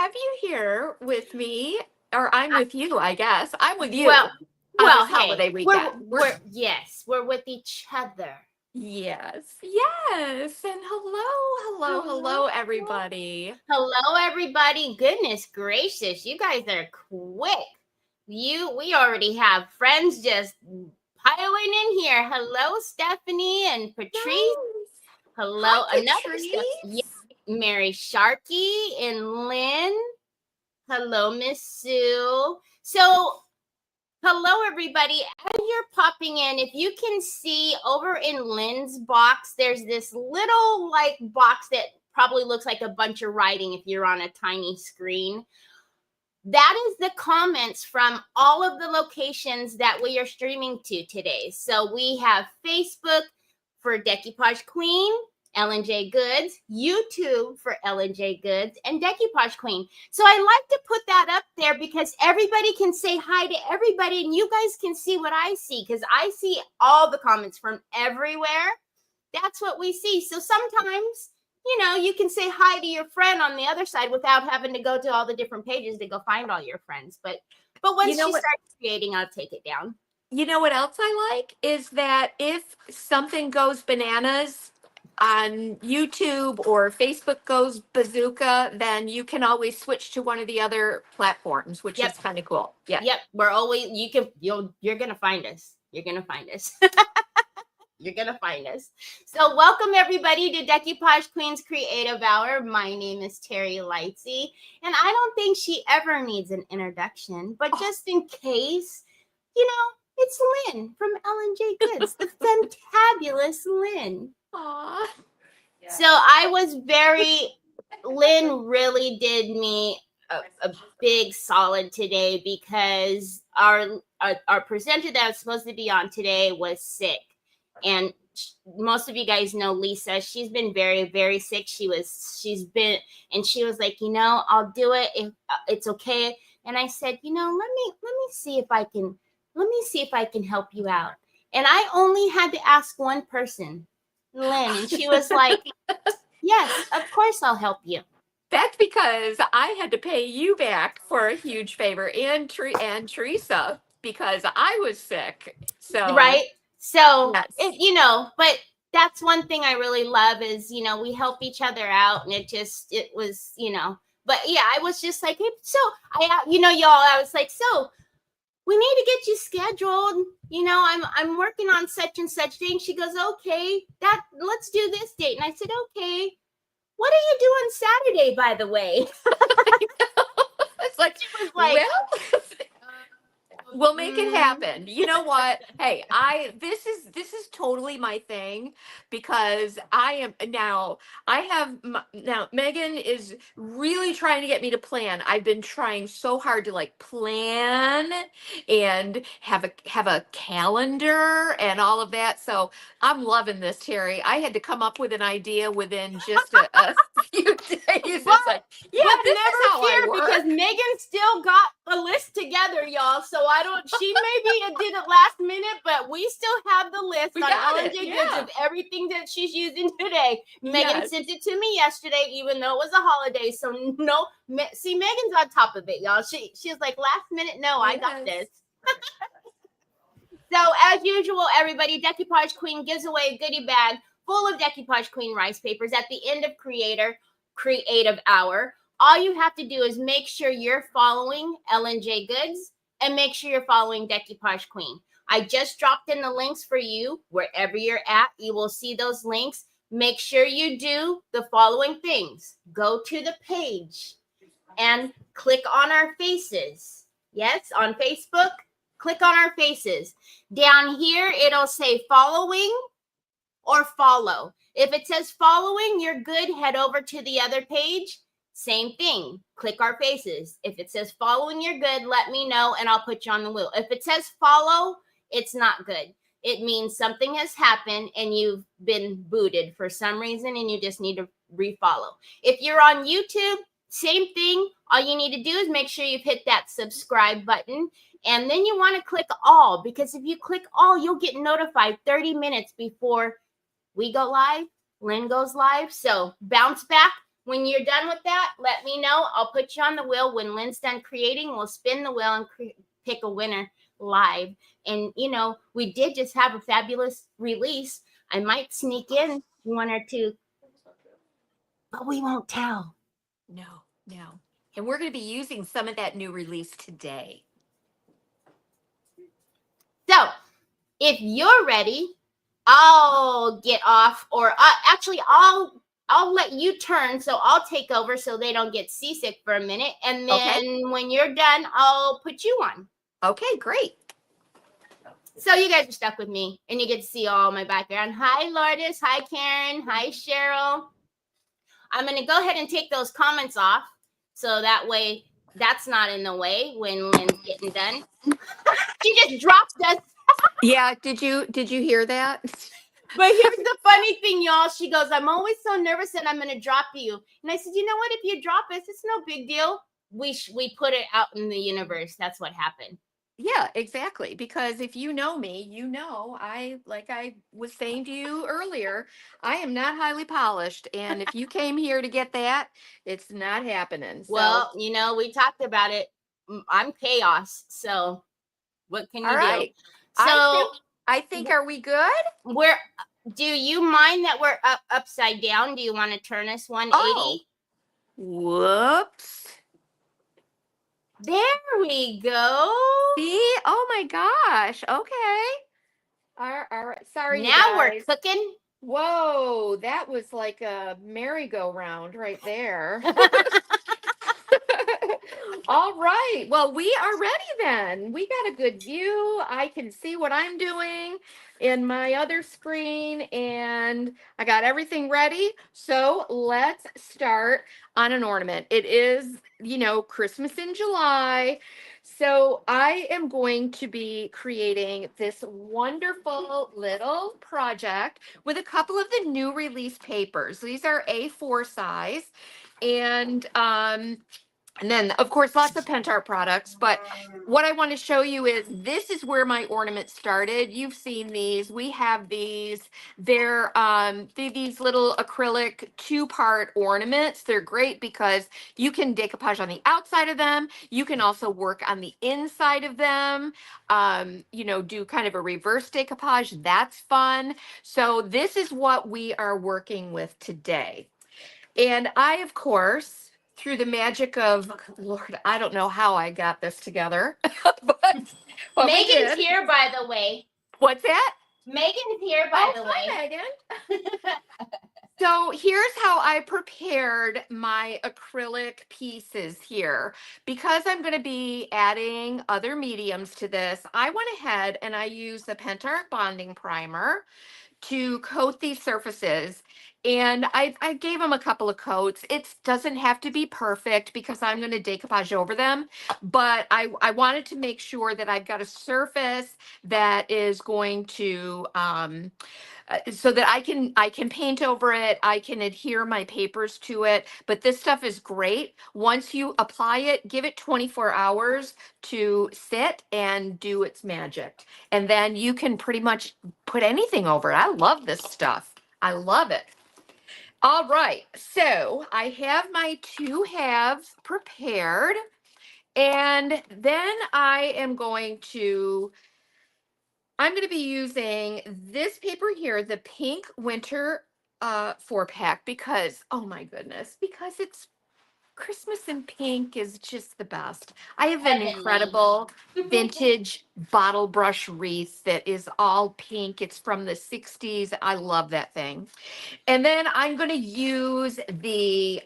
have you here with me, or I'm with you, I guess. I'm with you Well, on well, this holiday hey, weekend. we're with each other. Yes, yes. And hello, everybody. Hello, everybody. Goodness gracious, you guys are quick. We already have friends just piling in here. Hello, Stephanie and Patrice. Yes. Hello, Hi, another Steph. Yeah, Patrice. Mary Sharkey and Lynn. Hello, Miss Sue. So, hello, everybody. As you're popping in, if you can see over in Lynn's box, there's this little like box that probably looks like a bunch of writing if you're on a tiny screen. That is the comments from all of the locations that we are streaming to today. So we have Facebook for Decoupage Queen, Ellen J Goods, YouTube for Ellen J Goods, and Decoupage Queen. So I like to put that up there because everybody can say hi to everybody and you guys can see what I see because I see all the comments from everywhere. That's what we see. So sometimes, you can say hi to your friend on the other side without having to go to all the different pages to go find all your friends. But once she starts creating, I'll take it down. You know what else I like is that if something goes bananas on YouTube or Facebook goes bazooka, then you can always switch to one of the other platforms, which is kind of cool. Yeah. Yep. We're always, you're going to find us. You're going to find us. You're going to find us. So welcome everybody to Decoupage Queen's Creative Hour. My name is Teri Lightsey, and I don't think she ever needs an introduction, but just in case, it's Lynn from Ellen J Goods, the fantabulous Lynn. Aww. So I was Lynn really did me a big solid today because our presenter that was supposed to be on today was sick. And most of you guys know Lisa. She's been very, very sick. She was like, I'll do it if it's okay. And I said, let me see if I can help you out. And I only had to ask one person, Lynn, and she was like, yes, of course I'll help you. That's because I had to pay you back for a huge favor and Teresa because I was sick. So right. So yes. but that's one thing I really love is, we help each other out, and it was, but yeah, I was just like, hey, so y'all, I was like, so we need to get you scheduled. I'm working on such and such thing. She goes, okay, let's do this date. And I said, okay, what are you doing Saturday, by the way? It's like, she was like, well, we'll make it happen. You know what? Hey, this is totally my thing because now Megan is really trying to get me to plan. I've been trying so hard to like plan and have a calendar and all of that. So I'm loving this, Teri. I had to come up with an idea within just a few days. It's like, yeah, this is how I work. Because Megan still got a list together, y'all. So she maybe did it last minute, but we still have the list on Ellen J Goods of everything that she's using today. Megan sent it to me yesterday, even though it was a holiday. So see, Megan's on top of it, y'all. She was like, last minute, no, I got this. So as usual, everybody, Decoupage Queen gives away a goodie bag full of Decoupage Queen rice papers at the end of Creative Hour. All you have to do is make sure you're following Ellen J Goods and make sure you're following Decoupage Queen. I just dropped in the links for you. Wherever you're at, you will see those links. Make sure you do the following things. Go to the page and click on our faces. Yes, on Facebook, click on our faces. Down here, it'll say following or follow. If it says following, you're good. Head over to the other page. Same thing. Click our faces. If it says following, you're good. Let me know and I'll put you on the wheel. If it says follow, it's not good. It means something has happened and you've been booted for some reason and you just need to refollow. If you're on YouTube, same thing. All you need to do is make sure you've hit that subscribe button. And then you want to click all, because if you click all, you'll get notified 30 minutes before we go live. Lynn goes live. So bounce back. When you're done with that, let me know. I'll put you on the wheel. When Lynn's done creating, we'll spin the wheel and pick a winner live. And, you know, we did just have a fabulous release. I might sneak in one or two, but we won't tell. No. And we're going to be using some of that new release today. So if you're ready, I'll get off, or actually I'll let you turn, so I'll take over so they don't get seasick for a minute, and then when you're done, I'll put you on. Okay, great. So you guys are stuck with me, and you get to see all my background. Hi, Lourdes. Hi, Karen. Hi, Cheryl. I'm going to go ahead and take those comments off, so that way that's not in the way when Lynn's getting done. She just dropped us. Yeah, did you hear that? But here's the funny thing, y'all. She goes, I'm always so nervous that I'm going to drop you. And I said, you know what? If you drop us, it's no big deal. We put it out in the universe. That's what happened. Yeah, exactly. Because if you know me, you know, like I was saying to you earlier, I am not highly polished. And if you came here to get that, it's not happening. So. Well, you know, we talked about it. I'm chaos. So what can you do? So I think, are we good? Do you mind that we're upside down? Do you want to turn us 180? Oh, whoops. There we go. See? Oh my gosh. Okay. All right. Sorry. Now we're cooking. Whoa, that was like a merry-go-round right there. All right. Well, we are ready then. We got a good view. I can see what I'm doing in my other screen, and I got everything ready. So let's start on an ornament. It is, you know, Christmas in July. So I am going to be creating this wonderful little project with a couple of the new release papers. These are A4 size. And then, of course, lots of Pentart products. But what I want to show you is this is where my ornament started. You've seen these. We have these. They're these little acrylic 2-part ornaments. They're great because you can decoupage on the outside of them. You can also work on the inside of them. You know, do kind of a reverse decoupage. That's fun. So this is what we are working with today. And I, of course, through the magic of, Lord, I don't know how I got this together. but Megan's here, by the way. What's that? Megan's here, by the way. Hi, Megan. So here's how I prepared my acrylic pieces here. Because I'm going to be adding other mediums to this, I went ahead and I used the Pentart bonding primer to coat these surfaces. And I gave them a couple of coats. It doesn't have to be perfect because I'm going to decoupage over them. But I wanted to make sure that I've got a surface that is going to, so that I can paint over it. I can adhere my papers to it. But this stuff is great. Once you apply it, give it 24 hours to sit and do its magic. And then you can pretty much put anything over it. I love this stuff. I love it. All right, so I have my 2 halves prepared, and then I'm going to be using this paper here, the pink winter 4-pack, because, oh my goodness, because it's Christmas in pink is just the best. I have an incredible vintage bottle brush wreath that is all pink. It's from the 60s. I love that thing. And then I'm going to use the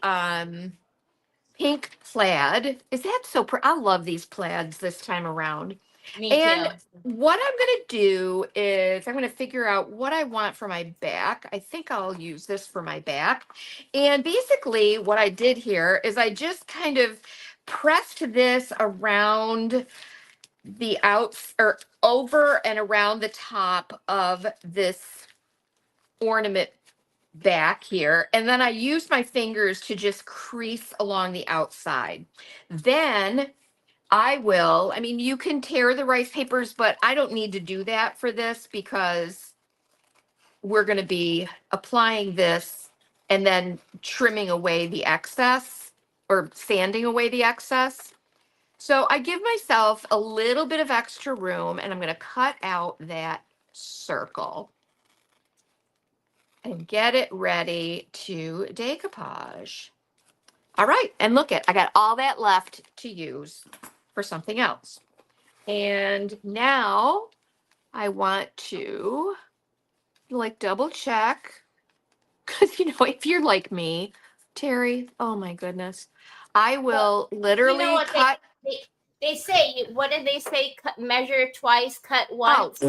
pink plaid. Is that so pretty? I love these plaids this time around. Me And too. what I'm going to do is I'm going to figure out what I want for my back. I think I'll use this for my back. And basically what I did here is I just kind of pressed this around the outs or over and around the top of this ornament back here. And then I used my fingers to just crease along the outside. Then I mean, you can tear the rice papers, but I don't need to do that for this because we're going to be applying this and then trimming away the excess or sanding away the excess. So I give myself a little bit of extra room, and I'm going to cut out that circle and get it ready to decoupage. All right, and look I got all that left to use for something else. And now I want to like double check, because if you're like me, Teri, oh my goodness, I will literally what cut. they say, what did they say? Measure twice, cut Oh, once.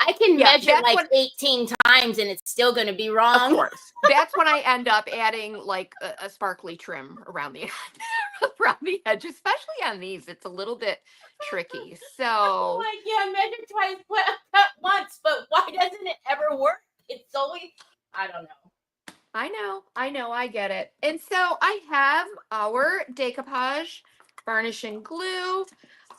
I can yeah, measure that's like what, 18 times and it's still going to be of wrong. course, that's when I end up adding like a sparkly trim around the around the edge, especially on these. It's a little bit tricky. So Like, yeah, measure twice, cut once, but why doesn't it ever work? It's always, I don't know. I get it. And so I have our decoupage varnish and glue.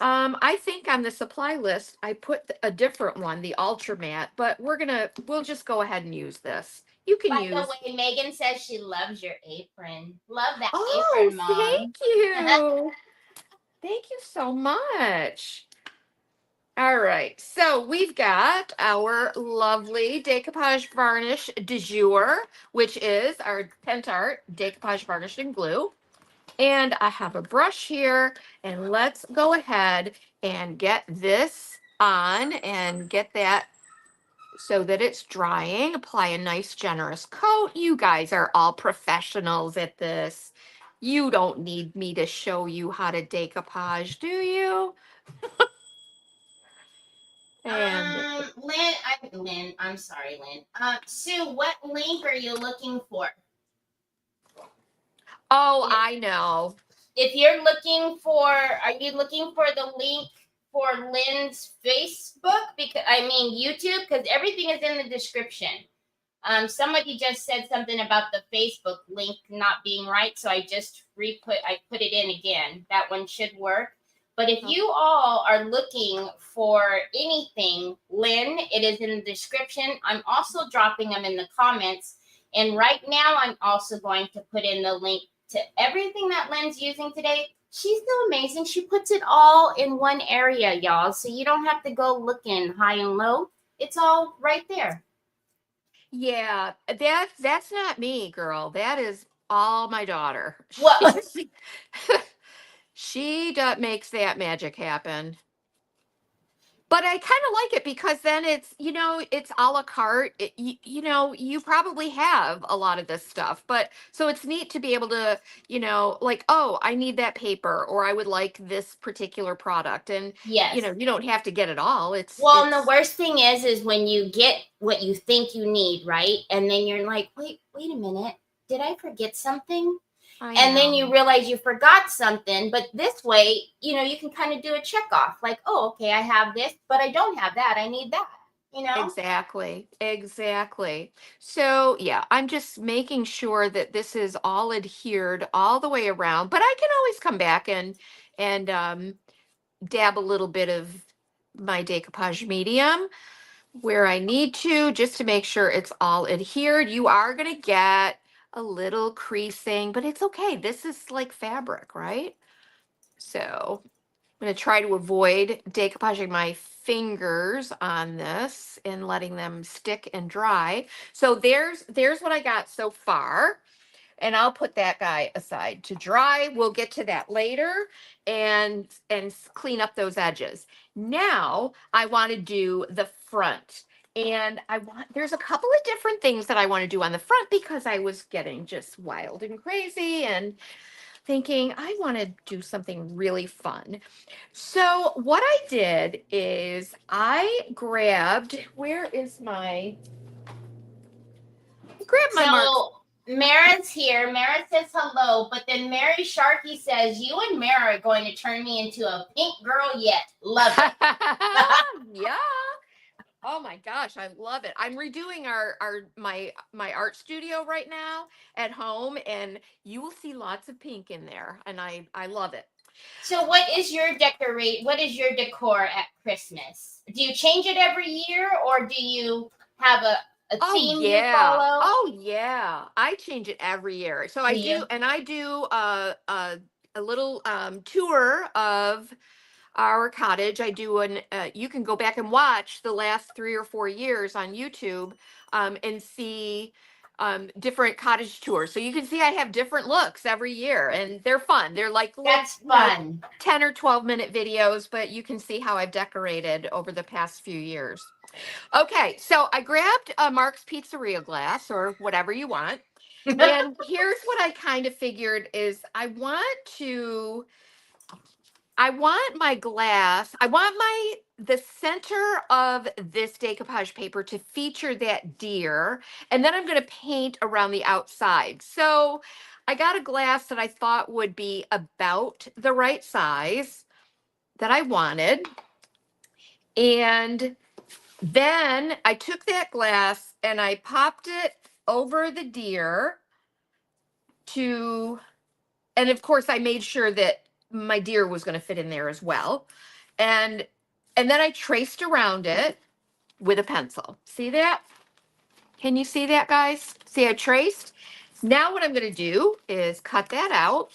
I think on the supply list, I put a different one, the Ultra Matte, but we'll just go ahead and use this. You can By use. the way, Megan says she loves your apron. Love that Oh, apron, Mom. thank you. Thank you so much. All right, so we've got our lovely decoupage varnish de jour, which is our Pentart decoupage varnish and glue. And I have a brush here, and let's go ahead and get this on and get that so that it's drying. Apply a nice generous coat. You guys are all professionals at this. You don't need me to show you how to decoupage, do you? And Lynn, I'm sorry, Lynn. Sue, what link are you looking for? oh, I know. If you're looking for, are you looking for the link for Lynn's Facebook? YouTube, because everything is in the description. Somebody just said something about the Facebook link not being right, so I put it in again. That one should work. But if you all are looking for anything, Lynn, it is in the description. I'm also dropping them in the comments. And right now, I'm also going to put in the link to everything that Lynn's using today. She's so amazing. She puts it all in one area, y'all. So you don't have to go looking high and low. It's all right there. Yeah, that's not me, girl. That is all my daughter. Well, She makes that magic happen. But I kind of like it because then it's a la carte. You probably have a lot of this stuff, but so it's neat to be able to, like, oh, I need that paper, or I would like this particular product. And, yes. You don't have to get it all. And the worst thing is when you get what you think you need, right? And then you're like, wait a minute. Did I forget something? And then you realize you forgot something, but this way, you can kind of do a check off like, oh, okay, I have this, but I don't have that. I need that, Exactly. So yeah, I'm just making sure that this is all adhered all the way around, but I can always come back and dab a little bit of my decoupage medium where I need to, just to make sure it's all adhered. You are going to get a little creasing, but it's okay. This is like fabric, right? So I'm going to try to avoid decoupaging my fingers on this and letting them stick and dry. So there's what I got so far. And I'll put that guy aside to dry. We'll get to that later and clean up those edges. Now I want to do the front. And there's a couple of different things that I want to do on the front because I was getting just wild and crazy and thinking I want to do something really fun. So what I did is I grabbed, So Mara's here. Mara says hello, but then Mary Sharkey says, you and Mara are going to turn me into a pink girl yet. Love it. Yeah. Oh my gosh, I love it. I'm redoing my art studio right now at home, and you will see lots of pink in there, and I love it. So what is your decor at Christmas? Do you change it every year, or do you have a a Oh theme you yeah. follow? Oh yeah. I change it every year. So I Do you? do, and I do a little tour of our cottage. I do you can go back and watch the last 3 or 4 years on YouTube and see different cottage tours. So you can see I have different looks every year and they're fun. They're like little, That's fun. 10 or 12-minute videos, but you can see how I've decorated over the past few years. Okay, so I grabbed a Mark's Pizzeria glass or whatever you want. And here's what I kind of figured is I want my glass, the center of this decoupage paper to feature that deer, and then I'm going to paint around the outside. So I got a glass that I thought would be about the right size that I wanted. And then I took that glass and I popped it over the deer and of course I made sure that my deer was going to fit in there as well. And then I traced around it with a pencil. See that? Can you see that, guys? See, I traced. Now what I'm going to do is cut that out.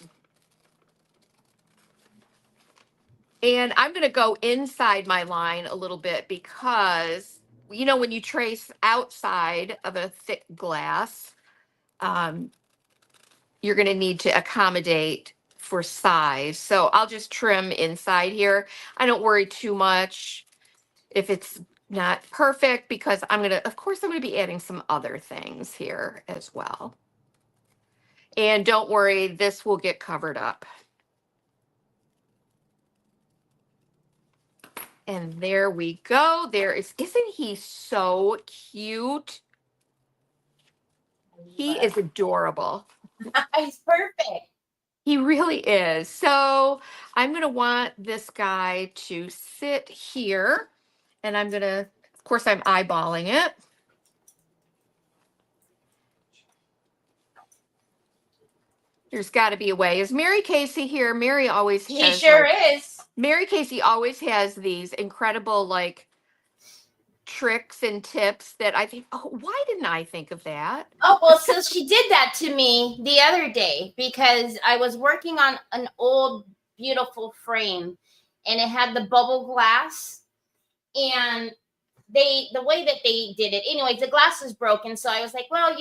And I'm going to go inside my line a little bit because, when you trace outside of a thick glass, you're going to need to accommodate for size. So I'll just trim inside here. I don't worry too much if it's not perfect because of course, I'm going to be adding some other things here as well. And don't worry, this will get covered up. And there we go. Isn't he so cute? He is adorable. He's perfect. He really is. So I'm going to want this guy to sit here. And of course, I'm eyeballing it. There's got to be a way. Is Mary Casey here? Mary always has. She sure is. Mary Casey always has these incredible, tricks and tips that I think, oh, why didn't I think of that? Oh, well, so she did that to me the other day because I was working on an old, beautiful frame and it had the bubble glass. And the way that they did it, anyways, the glass was broken. So I was like, well,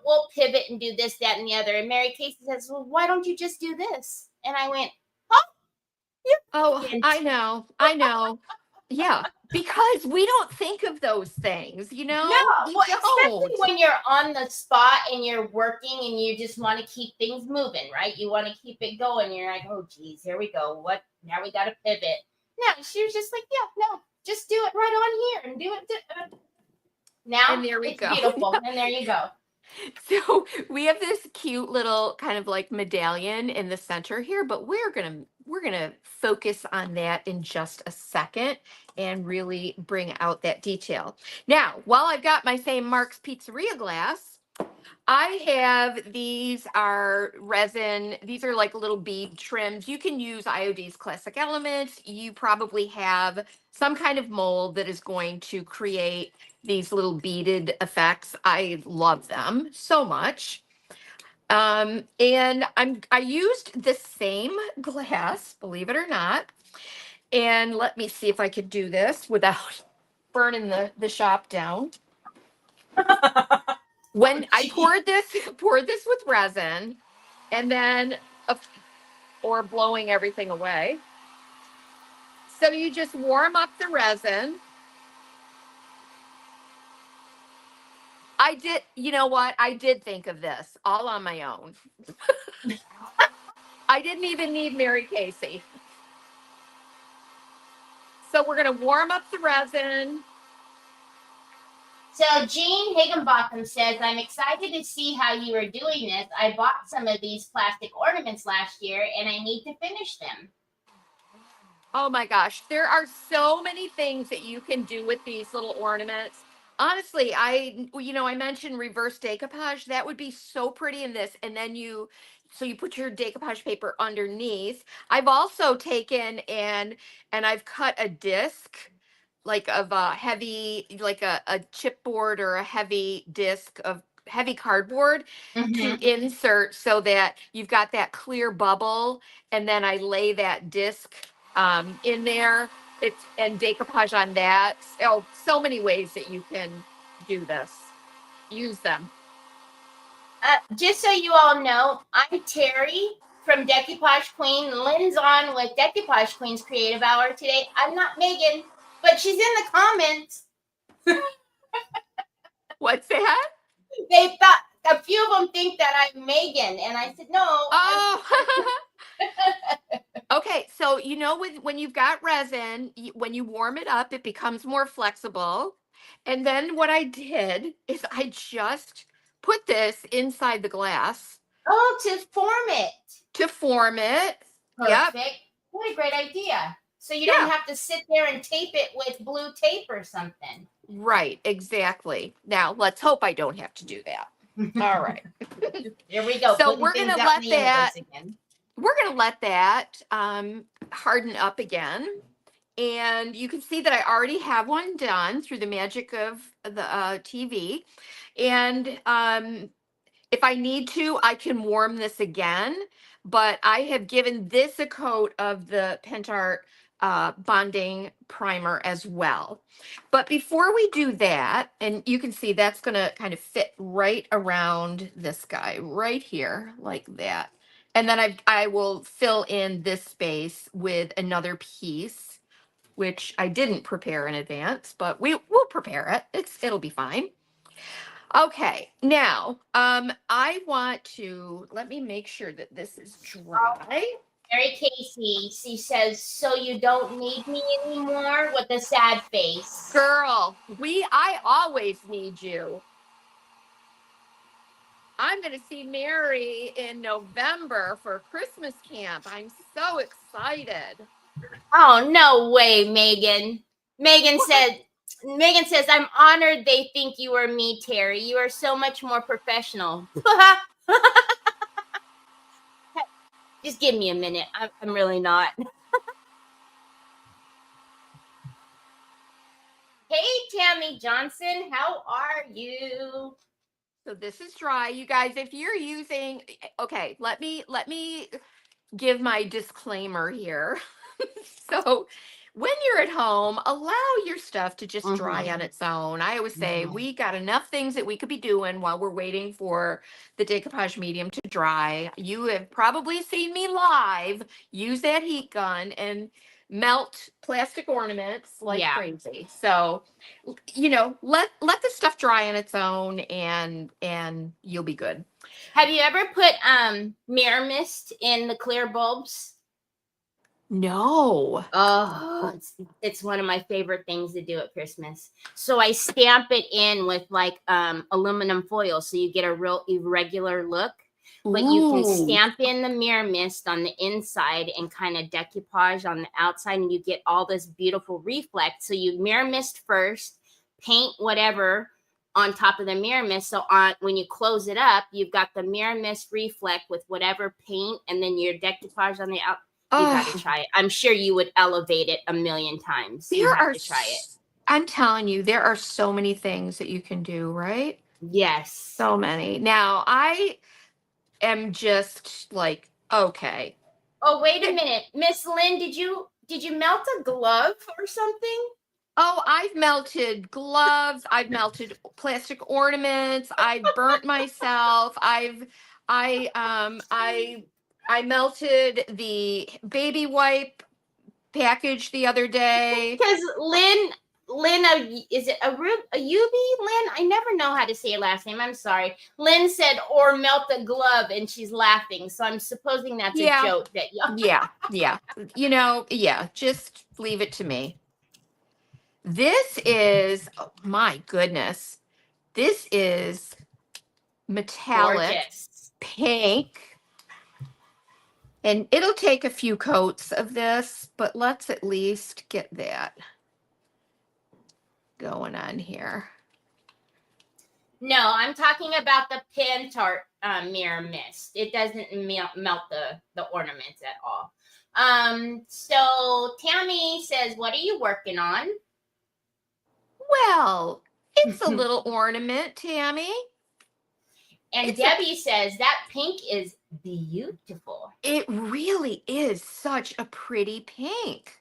we'll pivot and do this, that, and the other. And Mary Casey says, well, why don't you just do this? And I went, oh, I know. Yeah, because we don't think of those things, No, well, especially when you're on the spot and you're working and you just want to keep things moving, right? You want to keep it going. You're like, oh, geez, here we go. What? Now we got to pivot. No, she was just like, yeah, no, just do it right on here and do it. Now and there we go. Beautiful. And there you go. So we have this cute little kind of like medallion in the center here, but we're gonna focus on that in just a second and really bring out that detail. Now, while I've got my same Mark's Pizzeria glass, I have, these are resin. These are like little bead trims. You can use IOD's Classic Elements. You probably have some kind of mold that is going to create these little beaded effects. I love them so much. And I used the same glass, believe it or not. And let me see if I could do this without burning the shop down. When I poured this with resin, and then or blowing everything away. So you just warm up the resin. You know what? I did think of this all on my own. I didn't even need Mary Casey. So we're going to warm up the resin. So Jean Higginbotham says, I'm excited to see how you are doing this. I bought some of these plastic ornaments last year and I need to finish them. Oh my gosh, there are so many things that you can do with these little ornaments. Honestly, I mentioned reverse decoupage. That would be so pretty in this. And then you put your decoupage paper underneath. I've also taken and I've cut a disc of a heavy, like a chipboard or a heavy disc of heavy cardboard to insert so that you've got that clear bubble, and then I lay that disc in there. It's and decoupage on that. Oh, so many ways that you can do this. Use them. Just so you all know, I'm Teri from Decoupage Queen. Lynn's on with Decoupage Queen's Creative Hour today. I'm not Megan, but she's in the comments. What's that? They thought a few of them think that I'm Megan, and I said no. Oh. Okay, so when you've got resin, when you warm it up, it becomes more flexible. And then what I did is I just put this inside the glass Oh, to form it. to form it. Perfect. Yep. What a great idea. So you don't have to sit there and tape it with blue tape or something. Right, exactly. Now, let's hope I don't have to do that. All right. Here we go. So we're going to let that harden up again. And you can see that I already have one done through the magic of the TV. And if I need to, I can warm this again. But I have given this a coat of the Pentart bonding primer as well. But before we do that, and you can see that's going to kind of fit right around this guy right here like that. And then I will fill in this space with another piece, which I didn't prepare in advance, but we'll prepare it. It'll be fine. Okay, now I want to let me make sure that this is dry. Mary Casey, she says, "So you don't need me anymore?" with a sad face. Girl, I always need you. I'm going to see Mary in November for Christmas camp. I'm so excited. Oh, no way, Megan. Megan says, "I'm honored they think you are me, Teri. You are so much more professional." Just give me a minute. I'm really not. Hey, Tammy Johnson, how are you? So this is dry. You guys, if you're using, okay, let me give my disclaimer here. So when you're at home, allow your stuff to just dry on its own. I always say we got enough things that we could be doing while we're waiting for the decoupage medium to dry. You have probably seen me live use that heat gun and melt plastic ornaments like crazy. So, let the stuff dry on its own and you'll be good. Have you ever put mirror mist in the clear bulbs? No. Oh, it's one of my favorite things to do at Christmas. So I stamp it in with like aluminum foil, so you get a real irregular look. But you can stamp in the mirror mist on the inside and kind of decoupage on the outside, and you get all this beautiful reflect. So you mirror mist first, paint whatever on top of the mirror mist. So when you close it up, you've got the mirror mist reflect with whatever paint, and then your decoupage on the outside. You got to try it. I'm sure you would elevate it a million times. You have to try it. I'm telling you, there are so many things that you can do, right? Yes. So many. Now, I am just like, okay. Oh, wait a minute. Miss Lynn, did you melt a glove or something? Oh, I've melted gloves. I've melted plastic ornaments. I've burnt myself. I melted the baby wipe package the other day. Because Lynn, is it a Yubi? Lynn, I never know how to say your last name. I'm sorry. Lynn said, "or melt a glove," and she's laughing. So I'm supposing that's a joke that just leave it to me. This is, oh my goodness. This is metallic pink. And it'll take a few coats of this, but let's at least get that going on here. No, I'm talking about the Pentart mirror mist. It doesn't melt the ornaments at all. So Tammy says, "What are you working on?" Well, it's a little ornament, Tammy. And It's Debbie says that pink is beautiful. it really is such a pretty pink.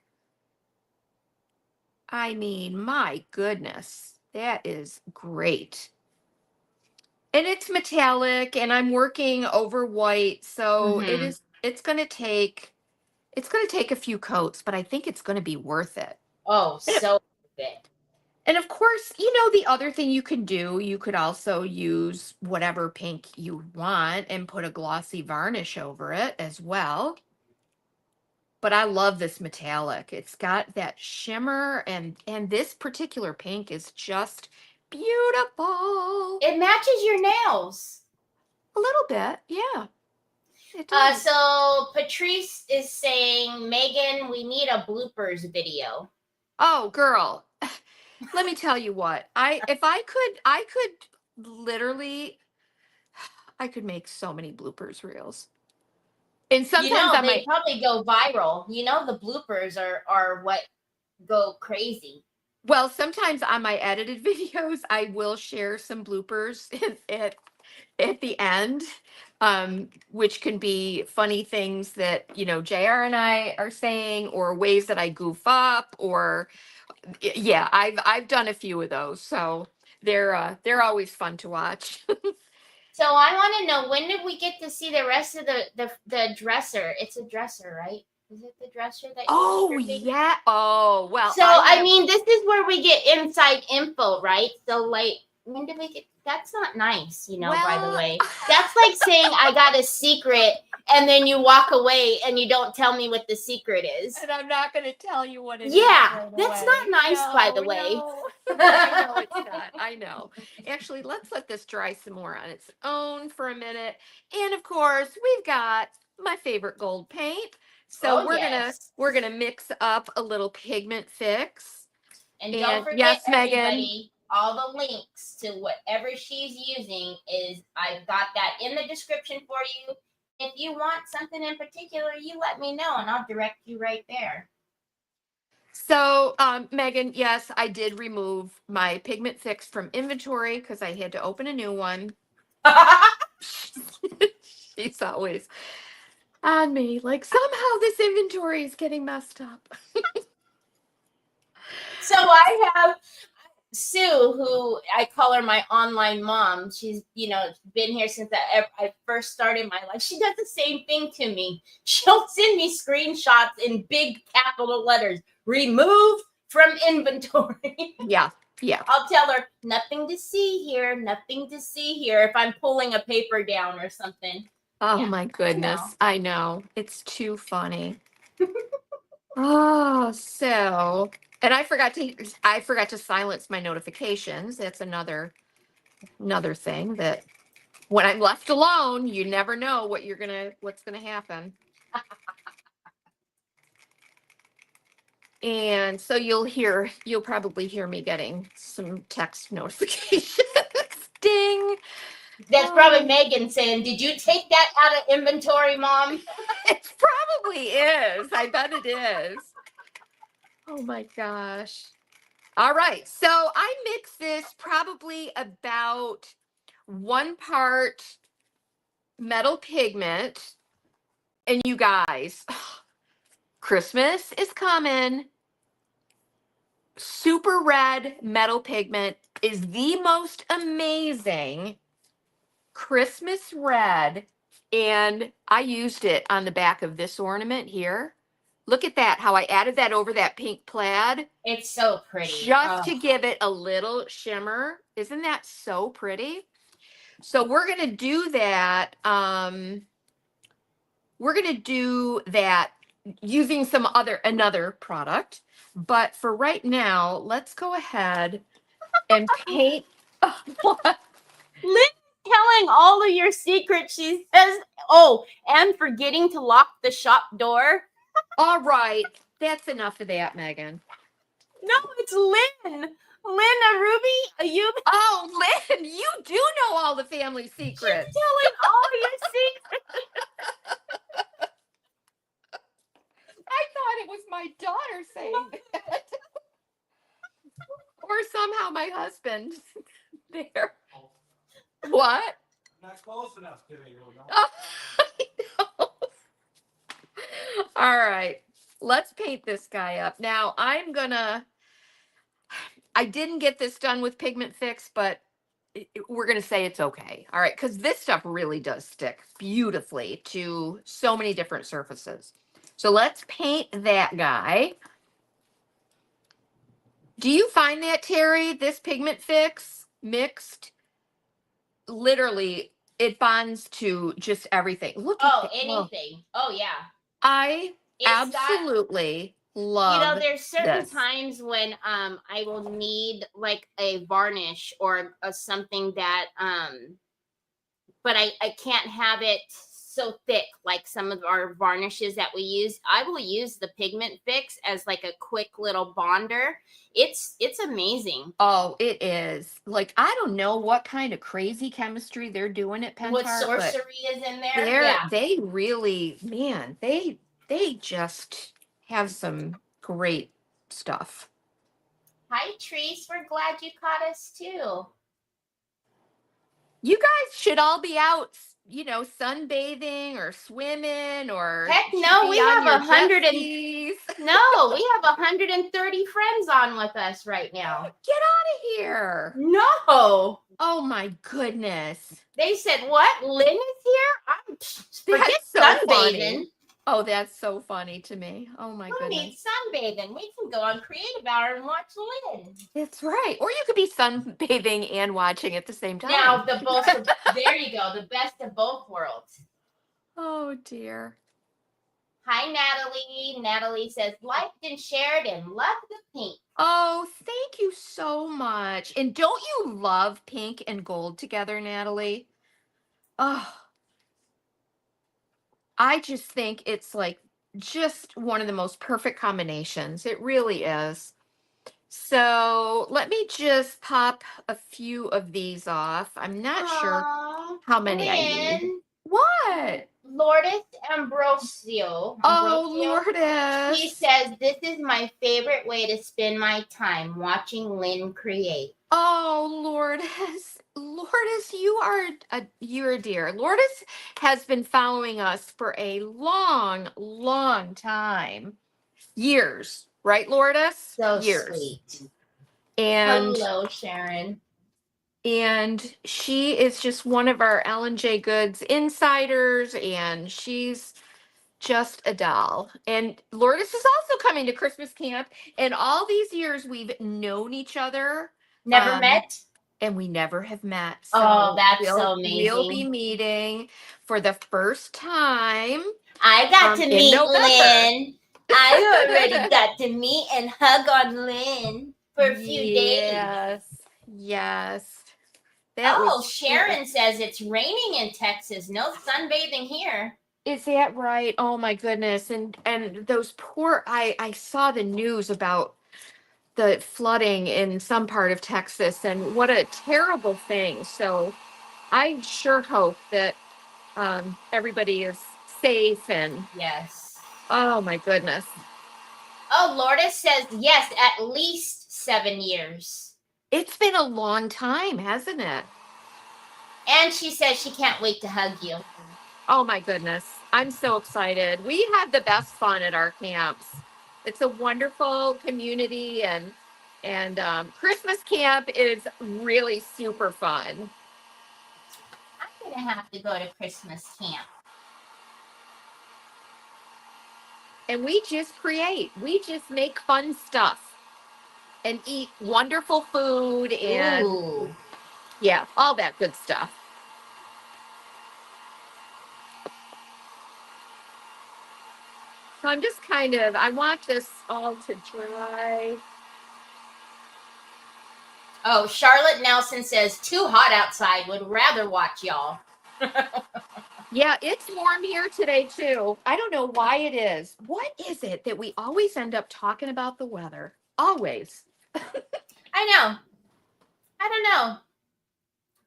I mean, my goodness, that is great. And it's metallic and I'm working over white, so Mm-hmm. it's going to take a few coats, but I think it's going to be worth it. Oh, so good. And of course, the other thing you can do, you could also use whatever pink you want and put a glossy varnish over it as well. But I love this metallic. It's got that shimmer and this particular pink is just beautiful. It matches your nails. A little bit, yeah. It does. So Patrice is saying, Megan, we need a bloopers video. Oh, girl. Let me tell you what. I could literally I could make so many bloopers reels. And sometimes I They might probably go viral. The bloopers are what go crazy. well, sometimes on my edited videos, I will share some bloopers at the end, which can be funny things that, JR and I are saying, or ways that I goof up, or yeah, I've done a few of those. So they're always fun to watch. So I want to know, when did we get to see the rest of the dresser? It's a dresser, right? Is it the dresser that Oh, you're stripping? yeah. Oh, well, So I mean, this is where we get inside info, right? So like, when did we get? That's not nice, by the Well, way. That's like saying I got a secret and then you walk away and you don't tell me what the secret is. and I'm not going to tell you what it is. Yeah, right that's away. not nice, by the No, way. no. I know it's not. I know. Actually, let's let this dry some more on its own for a minute. And of course, we've got my favorite gold paint. So Oh, we're yes. gonna mix up a little pigment fix. And And don't forget, yes, Megan. everybody, all the links to whatever she's using I've got that in the description for you. If you want something in particular, you let me know and I'll direct you right there. So, Megan, yes, I did remove my pigment fix from inventory because I had to open a new one. She's always on me. Like, somehow this inventory is getting messed up. So I have Sue, who I call her my online mom. She's, been here since I first started my life. She does the same thing to me. She'll send me screenshots in big capital letters. Remove from inventory. Yeah. Yeah. I'll tell her, nothing to see here, nothing to see here, if I'm pulling a paper down or something. Oh Yeah, my goodness. I know. It's too funny. Oh, so, and I forgot to silence my notifications. That's another thing that when I'm left alone, you never know what's gonna happen. And so you'll probably hear me getting some text notifications. Ding. That's probably Megan saying, did you take that out of inventory, Mom? It probably is. I bet it is. Oh my gosh. All right. So I mix this probably about 1 part metal pigment. And you guys, Christmas is coming. Super red metal pigment is the most amazing Christmas red. And I used it on the back of this ornament here. Look at that, how I added that over that pink plaid. It's so pretty. Just to give it a little shimmer. Isn't that so pretty? So we're going to do that. We're going to do that using another product. But for right now, let's go ahead and paint. What? Lynn telling all of your secrets. She says, oh, and forgetting to lock the shop door. All right. That's enough of that, Megan. No, it's Lynn. Lynn, a Ruby, you. Oh, Lynn, you do know all the family secrets. She's telling all your secrets. I thought it was my daughter saying that. Or somehow my husband there. What? Not close enough to me. Oh, I know. All right, let's paint this guy up. Now I didn't get this done with Pigment Fix, but we're going to say it's okay. All right, because this stuff really does stick beautifully to so many different surfaces. So let's paint that guy. Do you find that, Teri, this Pigment Fix mixed, literally, it bonds to just everything. Look at that. Anything. Oh, yeah. I It's absolutely love there's certain this. times when I will need like a varnish or something that but I can't have it so thick like some of our varnishes that we use. I will use the Pigment Fix as like a quick little bonder. It's amazing. Oh, it is. Like, I don't know what kind of crazy chemistry they're doing at Pentart. What sorcery is in there? Yeah. They really, man, they just have some great stuff. Hi, Treese. We're glad you caught us too. You guys should all be out, you know, sunbathing or swimming or heck no, we have 130 friends on with us right now. Get out of here. No. Oh my goodness. They said, what? Lynn is here? Forget so sunbathing. Funny. Oh, that's so funny to me. Oh my goodness. Who needs sunbathing? We can go on Creative Hour and watch Lynn. That's right. Or you could be sunbathing and watching at the same time. Now, there you go. The best of both worlds. Oh, dear. Hi, Natalie. Natalie says, liked and shared and loved the pink. Oh, thank you so much. And don't you love pink and gold together, Natalie? Oh, I just think it's like just one of the most perfect combinations. It really is. So let me just pop a few of these off. I'm not sure how many Lynn, I need. What? Lourdes Ambrosio. Oh, Lourdes. She says, this is my favorite way to spend my time, watching Lynn create. Oh, Lourdes. Lourdes, you're a dear. Lourdes has been following us for a long, long time. Years, right, Lourdes? So years. Sweet. And hello, Sharon. And she is just one of our Ellen J Goods insiders, and she's just a doll. And Lourdes is also coming to Christmas camp. And all these years we've known each other. Never met? And we never have met. So that's so amazing. We'll be meeting for the first time. I got to meet Lynn. I already got to meet and hug on Lynn for a few days. Yes. Sharon says it's raining in Texas. No sunbathing here. Is that right? Oh my goodness. And those poor, I saw the news about the flooding in some part of Texas, and what a terrible thing. So I sure hope that everybody is safe and yes. Oh my goodness. Oh, Lourdes says yes, at least 7 years. It's been a long time, hasn't it? And she says she can't wait to hug you. Oh my goodness. I'm so excited. We have the best fun at our camps. It's a wonderful community, and Christmas camp is really super fun. I'm going to have to go to Christmas camp. And we just create. We just make fun stuff and eat wonderful food and yeah, all that good stuff. So I'm just I want this all to dry. Oh, Charlotte Nelson says, too hot outside, would rather watch y'all. Yeah, it's warm here today too. I don't know why it is. What is it that we always end up talking about the weather? Always. I don't know.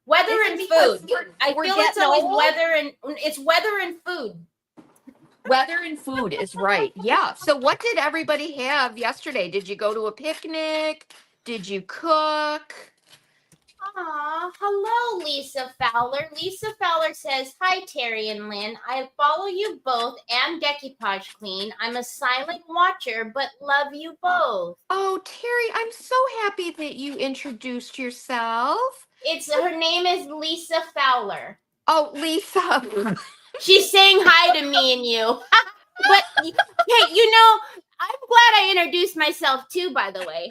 Weather and food. I feel it's always weather and food. Weather and food is right. Yeah. So what did everybody have yesterday? Did you go to a picnic? Did you cook? Aw, hello, Lisa Fowler. Lisa Fowler says, hi, Teri and Lynn. I follow you both and Decoupage Queen. I'm a silent watcher, but love you both. Oh, Teri, I'm so happy that you introduced yourself. Her name is Lisa Fowler. Oh, Lisa. She's saying hi to me and you. But hey, you know, I'm glad I introduced myself too, by the way.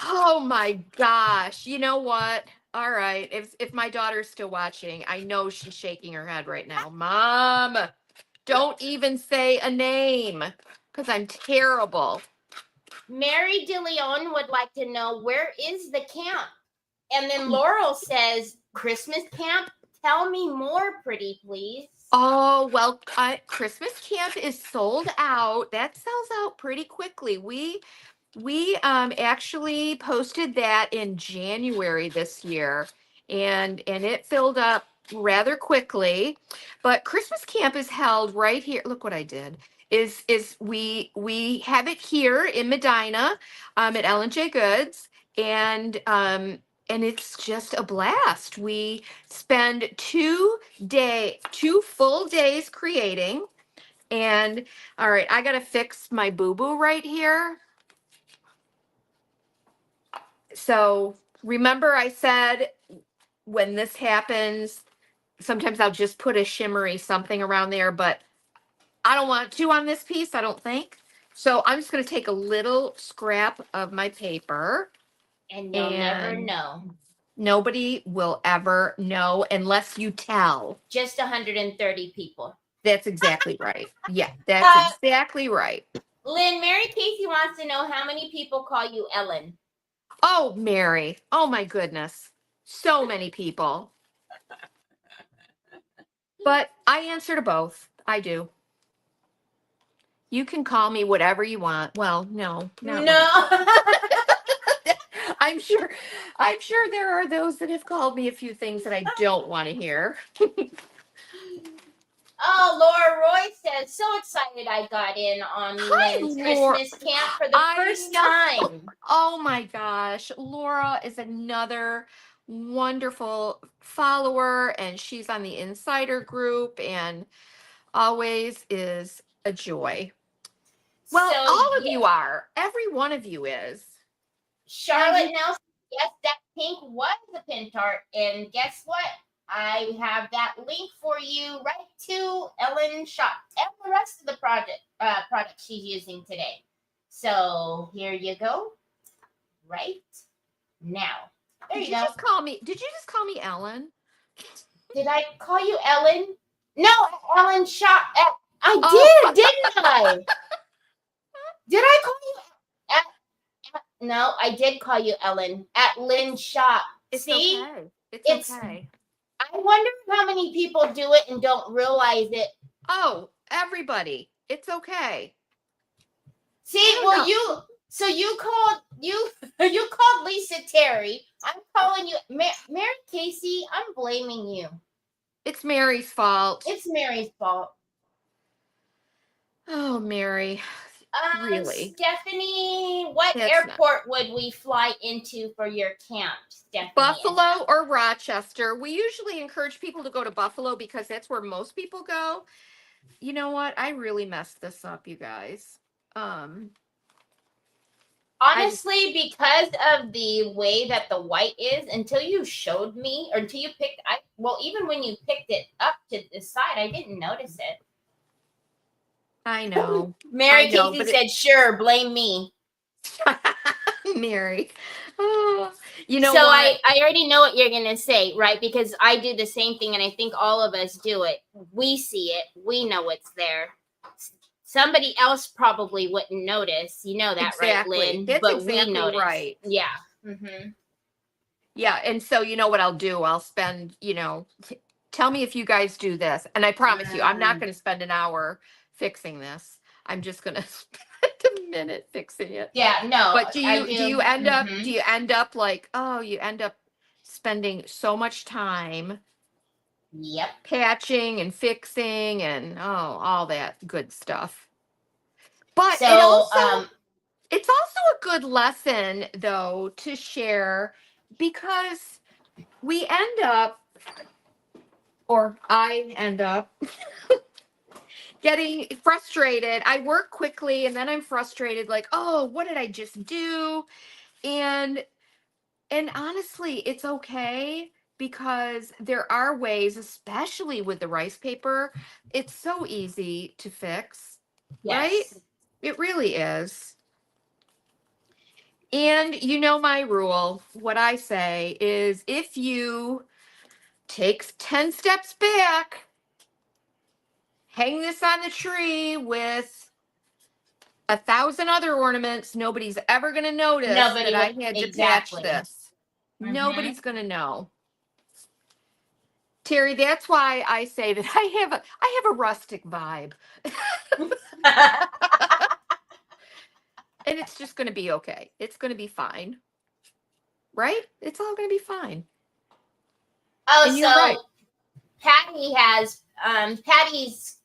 Oh my gosh. You know what? All right. If my daughter's still watching, I know she's shaking her head right now. Mom, don't even say a name because I'm terrible. Mary DeLeon would like to know, where is the camp? And then Laurel says, Christmas camp? Tell me more, pretty please. Oh, well, Christmas camp is sold out. That sells out pretty quickly. We actually posted that in January this year, and it filled up rather quickly. But Christmas camp is held right here. Look what I did. Is we have it here in Medina, at Ellen J Goods, and it's just a blast. We spend 2 full days creating. And all right, I gotta fix my boo-boo right here. So remember I said when this happens, sometimes I'll just put a shimmery something around there, but I don't want to on this piece, I don't think. So I'm just going to take a little scrap of my paper. And you'll never know. Nobody will ever know unless you tell. Just 130 people. That's exactly right. Yeah, that's exactly right. Lynn, Mary Casey wants to know how many people call you Ellen. Oh, Mary. Oh, my goodness. So many people. But I answer to both. I do. You can call me whatever you want. Well, no. No. I'm sure there are those that have called me a few things that I don't want to hear. Oh, Laura Roy says, so excited I got in on Lynn's Christmas camp for the first time. Oh my gosh. Laura is another wonderful follower, and she's on the insider group and always is a joy. Well, So, all of you are. Every one of you is. Charlotte Nelson, yes, that pink was a pin tart. And guess what? I have that link for you right to Ellen Shop and the rest of the product she's using today. So here you go. Right now. There you go. Did you just call me Ellen? Did I call you Ellen? No, Ellen Shop. I did, didn't I? Did I call you? No, I did call you Ellen at Lynn Shop. See? Okay. It's okay. I wonder how many people do it and don't realize it. Oh, everybody. It's okay. See, well, you called Lisa Teri. I'm calling you Mary Casey. I'm blaming you. It's Mary's fault. It's Mary's fault. Oh, Mary. Really? Stephanie, what airport would we fly into for your camp, Stephanie? Buffalo or Rochester. We usually encourage people to go to Buffalo because that's where most people go. You know what? I really messed this up, you guys. Honestly, because of the way that the white is, until you showed me, or until you picked, even when you picked it up to the side, I didn't notice it. I know. Mary Casey said, sure, blame me. Mary. Oh, you know so what? I already know what you're going to say, right? Because I do the same thing, and I think all of us do it. We see it. We know it's there. Somebody else probably wouldn't notice. You know that, exactly. Right, Lynn? That's but exactly we notice. Right. Yeah. Mm-hmm. Yeah, and so you know what I'll do? I'll spend, tell me if you guys do this. And I promise you, I'm not going to spend an hour fixing this. I'm just going to spend a minute fixing it. Yeah, no. But do you end up like, you end up spending so much time patching and fixing and all that good stuff. But so It's also a good lesson, though, to share because we end up, or I end up, getting frustrated. I work quickly and then I'm frustrated, like, oh, what did I just do? And honestly, it's okay because there are ways, especially with the rice paper, it's so easy to fix, right? Yes. It really is. And you know my rule. What I say is if you take 10 steps back, hang this on the tree with 1,000 other ornaments, nobody's ever going to notice Nobody that I would had to patch exactly. this. Mhm. Nobody's going to know. Teri, that's why I say that I have a rustic vibe. And it's just going to be okay. It's going to be fine. Right? It's all going to be fine. Oh, And you're so right. Patty has Patty's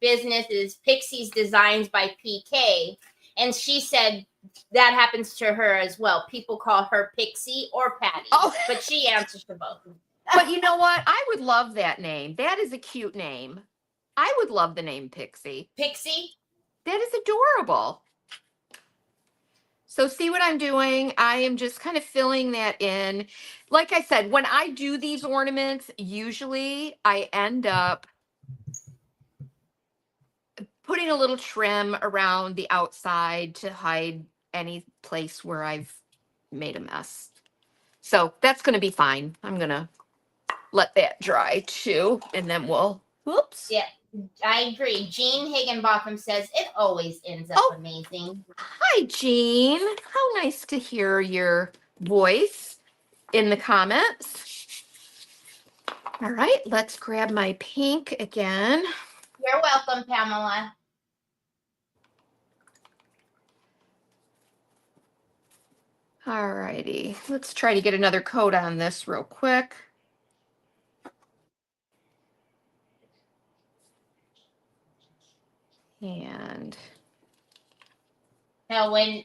business is Pixie's Designs by PK, and she said that happens to her as well. People call her Pixie or Patty, Oh. but she answers to both. But you know what? I would love that name. That is a cute name. I would love the name Pixie. Pixie? That is adorable. So see what I'm doing? I am just kind of filling that in. Like I said, when I do these ornaments, usually I end up putting a little trim around the outside to hide any place where I've made a mess. So that's going to be fine. I'm going to let that dry too. And then we'll, whoops. Yeah, I agree. Jean Higginbotham says it always ends up amazing. Hi, Jean. How nice to hear your voice in the comments. All right, let's grab my pink again. You're welcome, Pamela. All righty, let's try to get another coat on this real quick. And Now, when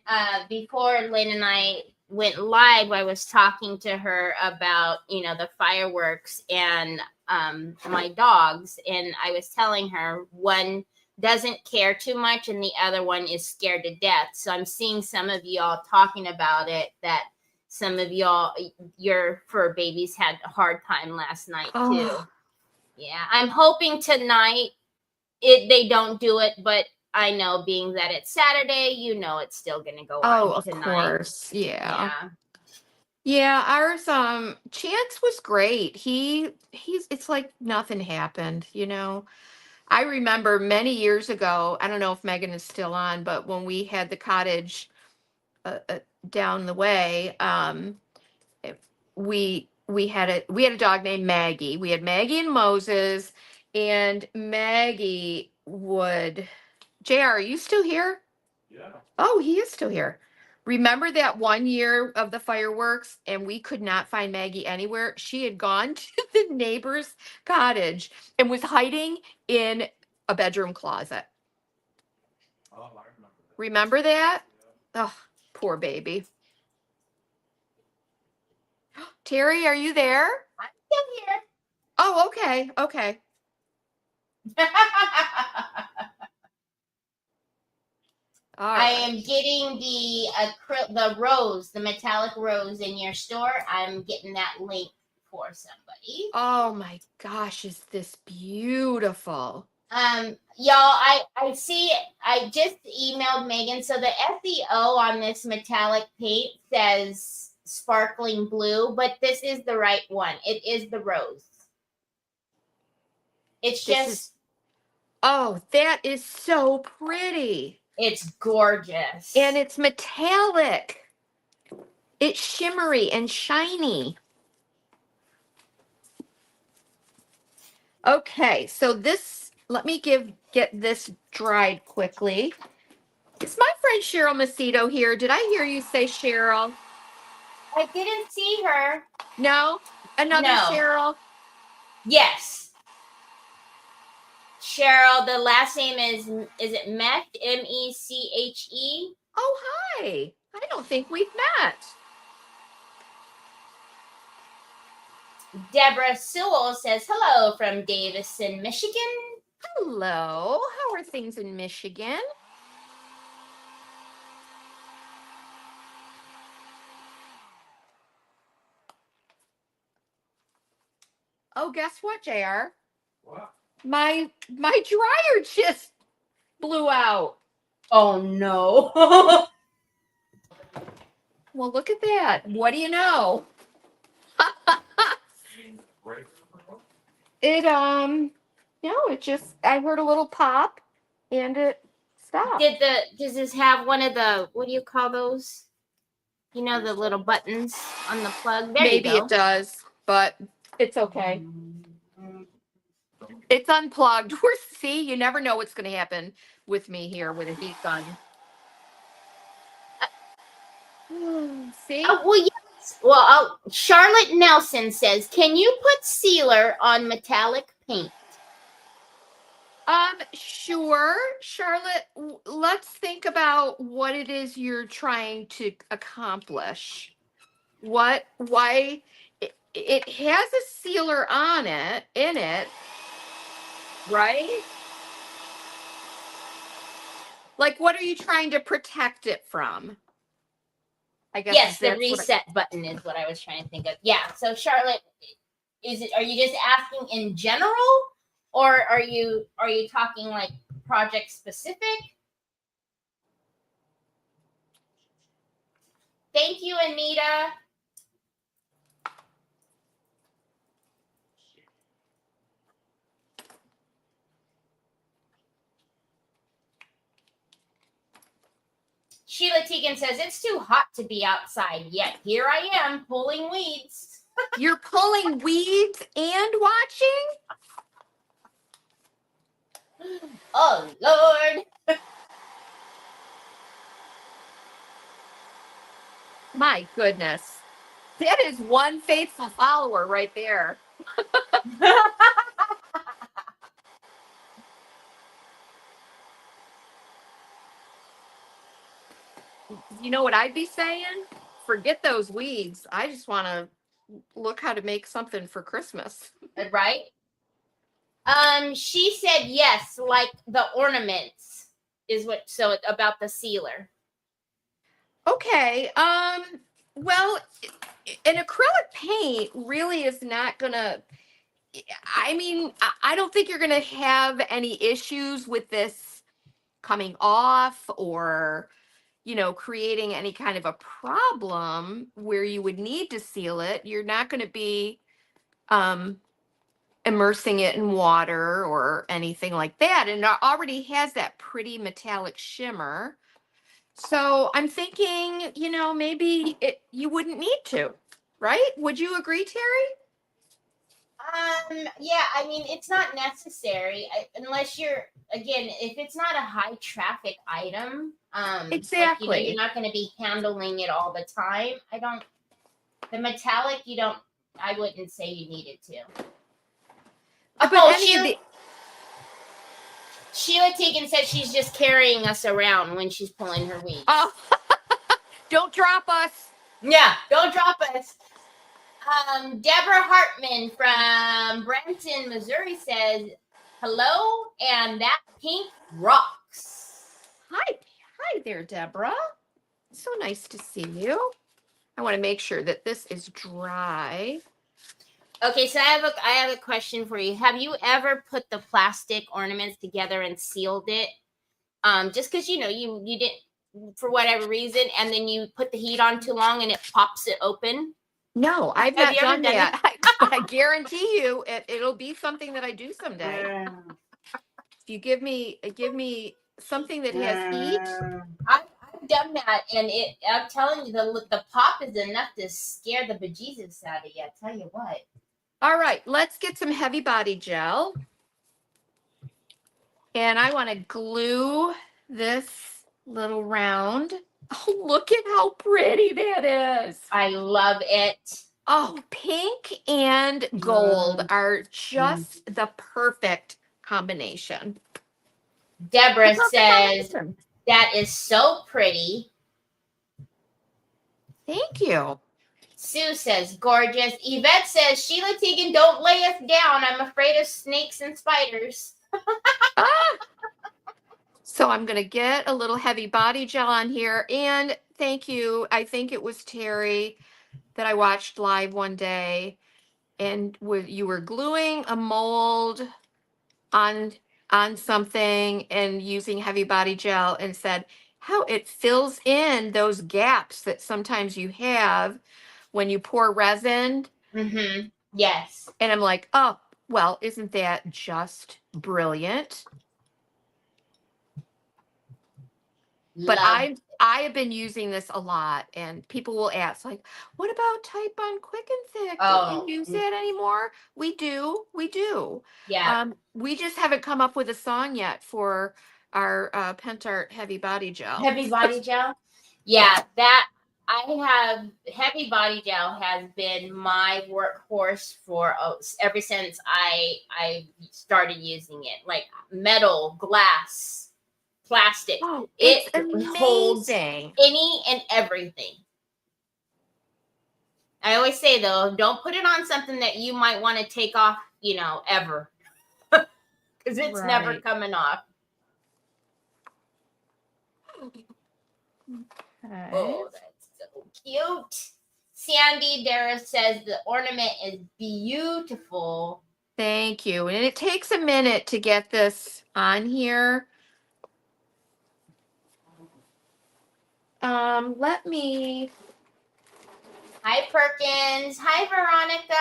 before Lynn and I went live, I was talking to her about the fireworks and my dogs, and I was telling her one doesn't care too much and the other one is scared to death. So I'm seeing some of y'all talking about it, that some of y'all, your fur babies had a hard time last night too. Yeah, I'm hoping tonight they don't do it, but I know being that it's Saturday, it's still gonna go on tonight. Of course, yeah. Yeah, ours Chance was great. He's it's like nothing happened, I remember many years ago, I don't know if Megan is still on, but when we had the cottage down the way, we had a dog named Maggie. We had Maggie and Moses, and Maggie would. JR, are you still here? Yeah. Oh, he is still here. Remember that one year of the fireworks and we could not find Maggie anywhere? She had gone to the neighbor's cottage and was hiding in a bedroom closet. Oh, I remember that. Remember that? Yeah. Oh, poor baby. Teri, are you there? I'm still here. Oh, okay. Okay. All I right. am getting the rose, the metallic rose in your store. I'm getting that link for somebody. Oh my gosh, is this beautiful? Y'all, I see. I just emailed Megan. So the SEO on this metallic paint says sparkling blue, but this is the right one. It is the rose. It's just. Oh, that is so pretty. It's gorgeous. And it's metallic. It's shimmery and shiny. Okay, so this, let me get this dried quickly. Is my friend Cheryl Macedo here? Did I hear you say Cheryl? I didn't see her. No? Another No. Cheryl? Yes. Cheryl, the last name is it Mech? MECHE? Oh, hi. I don't think we've met. Deborah Sewell says hello from Davison, Michigan. Hello. How are things in Michigan? Oh, guess what, JR? What? My dryer just blew out. Oh no. Well, look at that. What do you know? It no, it just I heard a little pop and it stopped. Does this have one of the, what do you call those? You know, the little buttons on the plug? There Maybe you go. it does, but it's okay. It's unplugged. See, you never know what's going to happen with me here with a heat gun. See? Oh, well, yes. Well, Charlotte Nelson says, can you put sealer on metallic paint? Sure, Charlotte. Let's think about what it is you're trying to accomplish. Why it has a sealer on it, in it, right? Like, what are you trying to protect it from? I guess Yes, the that's what reset button is what I was trying to think of. Yeah. So Charlotte, are you just asking in general, or are you talking like project specific? Thank you, Anita. Sheila Tegan says, it's too hot to be outside, yet here I am pulling weeds. You're pulling weeds and watching? Oh, Lord. My goodness. That is one faithful follower right there. You know what I'd be saying? Forget those weeds. I just want to look how to make something for Christmas. Right? She said yes, like the ornaments is what, so about the sealer. Okay. Well, an acrylic paint really is not gonna, I mean, I don't think you're gonna have any issues with this coming off or, creating any kind of a problem where you would need to seal it. You're not going to be immersing it in water or anything like that. And it already has that pretty metallic shimmer. So I'm thinking, maybe you wouldn't need to, right? Would you agree, Teri? Yeah, I mean, it's not necessary unless you're, again, if it's not a high traffic item, Exactly. like, you're not going to be handling it all the time. The metallic, I wouldn't say you needed to. But Sheila Tegan said she's just carrying us around when she's pulling her weeds. Oh, don't drop us. Yeah, don't drop us. Deborah Hartman from Branson, Missouri says, hello, and that pink rocks. Hi there, Deborah. So nice to see you. I want to make sure that this is dry. Okay, so I have a question for you. Have you ever put the plastic ornaments together and sealed it? Just because you didn't, for whatever reason, and then you put the heat on too long and it pops it open? No, I've Have not you ever done done that. I guarantee you it'll be something that I do someday. If you give me something that has heat. I've done that, and I'm telling you, the pop is enough to scare the bejesus out of you. I tell you what. All right, let's get some heavy body gel. And I want to glue this little round. Oh, look at how pretty that is. I love it. Oh, pink and gold are just the perfect combination. Deborah says, That is so pretty. Thank you. Sue says, gorgeous. Yvette says, Sheila Teagan, don't lay us down. I'm afraid of snakes and spiders. Ah! So I'm going to get a little heavy body gel on here. And thank you. I think it was Teri that I watched live one day. And you were gluing a mold on something and using heavy body gel, and said how it fills in those gaps that sometimes you have when you pour resin. Mm-hmm. Yes. And I'm like, oh, well, isn't that just brilliant? But I have been using this a lot, and people will ask, like, what about Type on Quick and Thick? Don't you use that anymore? We do. Yeah. We just haven't come up with a song yet for our Pentart Heavy Body Gel. Heavy body gel? Yeah, that I have. Heavy body gel has been my workhorse for ever since I started using it. Like metal, glass, plastic. Oh, It it's holds amazing. any and everything. I always say though, don't put it on something that you might want to take off, ever. Because it's never Right. coming off. Okay. Oh, that's so cute. Sandy Dara says the ornament is beautiful. Thank you. And it takes a minute to get this on here. Let me. Hi, Perkins. Hi, Veronica.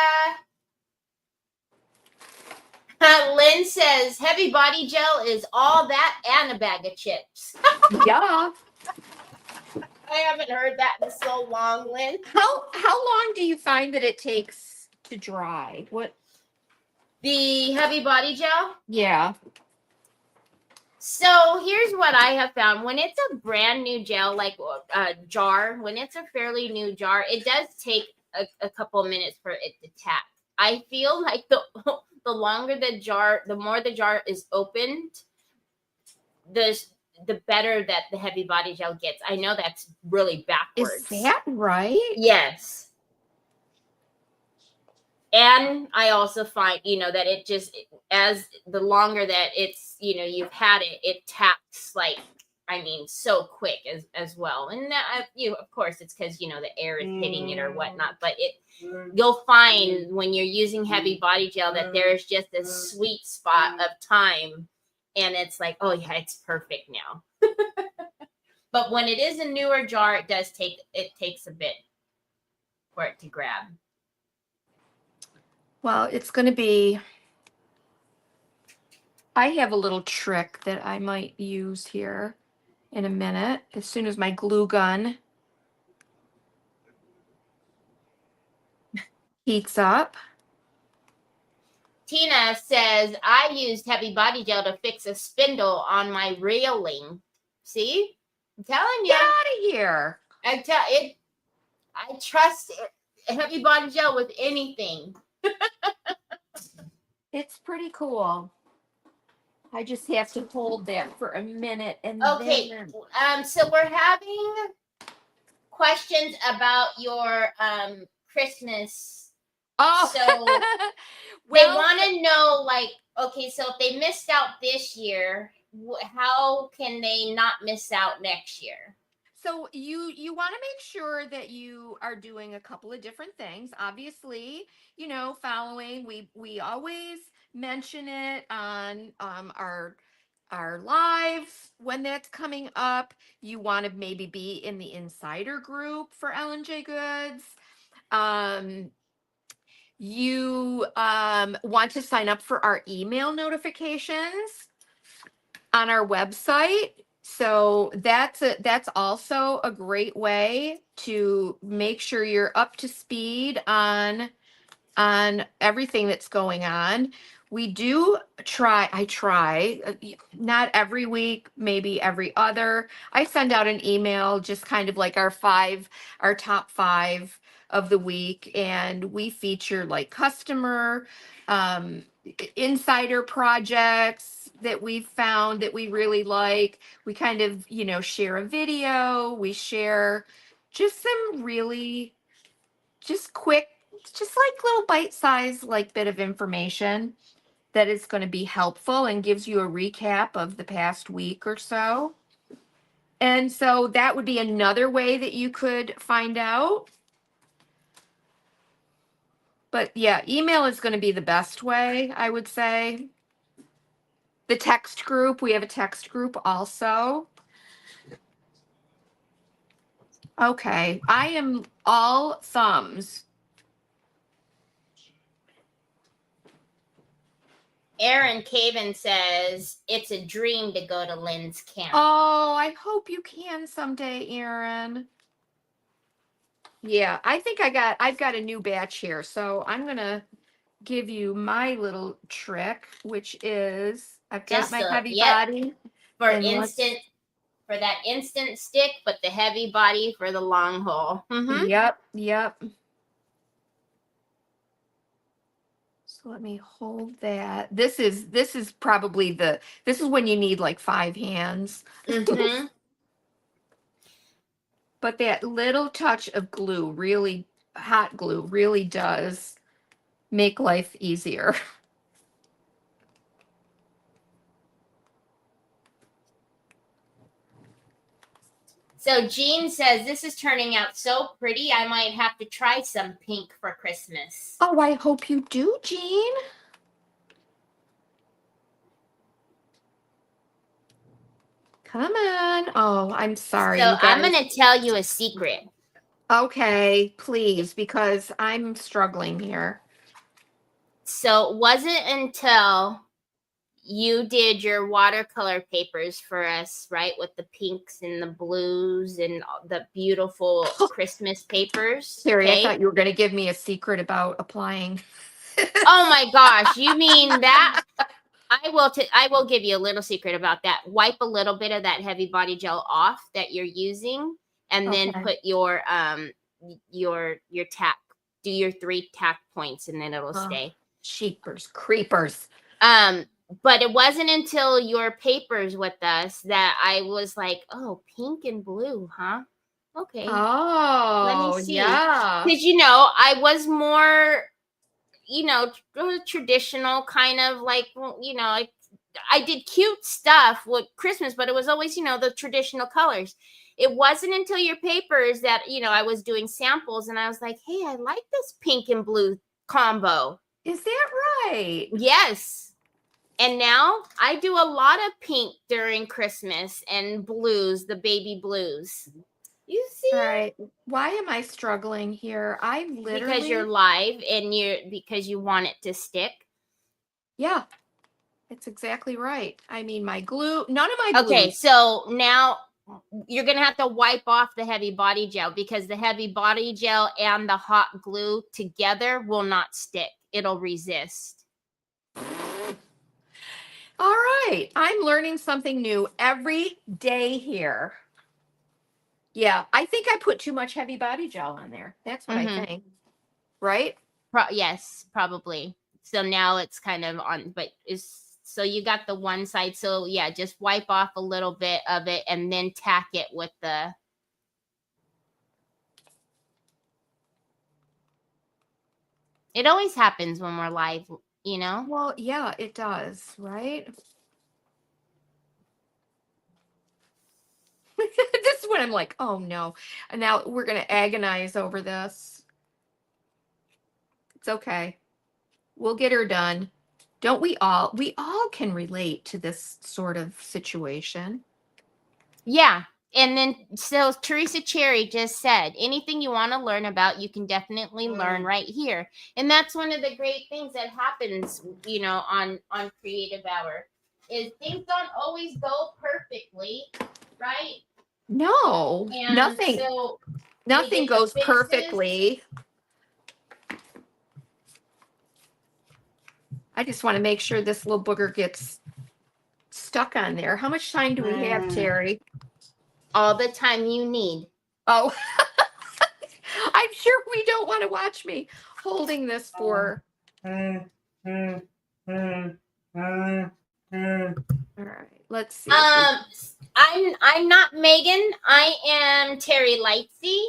Lynn says heavy body gel is all that and a bag of chips. Yeah. I haven't heard that in so long, Lynn. How long do you find that it takes to dry? What? The heavy body gel? Yeah. So here's what I have found. When it's a brand new gel, like a jar, when it's a fairly new jar, it does take a couple of minutes for it to tap. I feel like the longer the jar, the more the jar is opened, the better that the heavy body gel gets. I know that's really backwards. Is that right? Yes. And I also find, that it just, as the longer that it's, you've had it, it taps like, so quick as well. And that, of course, it's because, the air is hitting it or whatnot. But you'll find when you're using heavy body gel that there's just a sweet spot of time. And it's like, oh, yeah, it's perfect now. But when it is a newer jar, it takes a bit for it to grab. Well, it's going to be. I have a little trick that I might use here in a minute, as soon as my glue gun heats up. Tina says, I used heavy body gel to fix a spindle on my railing. See? I'm telling you. Get out of here. I trust heavy body gel with anything. It's pretty cool. I just have to hold that for a minute and Okay. then. So we're having questions about your Christmas. Oh. So they want to know, like, okay, so if they missed out this year, how can they not miss out next year? So you want to make sure that you are doing a couple of different things. Obviously, following, we always mention it on our lives when that's coming up. You want to maybe be in the insider group for Ellen J Goods. You want to sign up for our email notifications on our website. So that's also a great way to make sure you're up to speed on everything that's going on. We do I try, not every week, maybe every other. I send out an email, just kind of like our top 5 of the week, and we feature like customer, insider projects, that we've found that we really like. We kind of, share a video. We share just some really just quick, just like little bite-sized like bit of information that is going to be helpful and gives you a recap of the past week or so. And so that would be another way that you could find out. But yeah, email is going to be the best way, I would say. The text group, we have a text group also. Okay, I am all thumbs. Aaron Caven says it's a dream to go to Lynne's camp. Oh, I hope you can someday, Aaron. Yeah, I think I've got a new batch here, so I'm gonna give you my little trick, which is I've got Just my the- heavy yep. body. For And instant, for that instant stick, but the heavy body for the long haul. Mhm. Yep. So let me hold that. This is probably this is when you need like 5 hands. Mhm. But that little touch of glue, really hot glue, really does make life easier. So Jean says this is turning out so pretty. I might have to try some pink for Christmas. Oh, I hope you do, Jean. Come on. Oh, I'm sorry. So you I'm guys. going to tell you a secret. Okay, please, because I'm struggling here. So it wasn't until you did your watercolor papers for us, right? With the pinks and the blues and the beautiful Christmas papers. Teri, okay? I thought you were going to give me a secret about applying. Oh my gosh, you mean that? I will give you a little secret about that. Wipe a little bit of that heavy body gel off that you're using, and then Okay. put your tack. Do your 3 tack points, and then it'll stay. Sheepers, creepers. But it wasn't until your papers with us that I was like, oh, pink and blue, huh? Okay. Oh, Let me see. yeah. Because I was more traditional kind of like, I did cute stuff with Christmas, but it was always, the traditional colors. It wasn't until your papers that, I was doing samples and I was like, hey, I like this pink and blue combo. Is that right? Yes. And now I do a lot of pink during Christmas and blues, the baby blues. You see? All right. Why am I struggling here? I literally Because you're live and because you want it to stick. Yeah. It's exactly right. I mean, my glue, none of my glue. Okay, so now you're going to have to wipe off the heavy body gel because the heavy body gel and the hot glue together will not stick. It'll resist. All right. I'm learning something new every day here. Yeah, I think I put too much heavy body gel on there. That's what I think. Right? Yes, probably. So now it's kind of on, but so you got the one side. So yeah, just wipe off a little bit of it and then tack it with the. It always happens when we're live, Well, yeah, it does, right? This is when I'm like, oh no. And now we're going to agonize over this. It's okay. We'll get her done. Don't we all? We all can relate to this sort of situation. Yeah. And then, so Teresa Cherry just said, anything you want to learn about, you can definitely learn right here. And that's one of the great things that happens, on Creative Hour, is things don't always go perfectly, right? No, And nothing. So Nothing goes perfectly. I just want to make sure this little booger gets stuck on there. How much time do we have, Teri? All the time you need. Oh, I'm sure we don't want to watch me holding this for. All right, let's see. I'm not Megan. I am Teri Lightsey.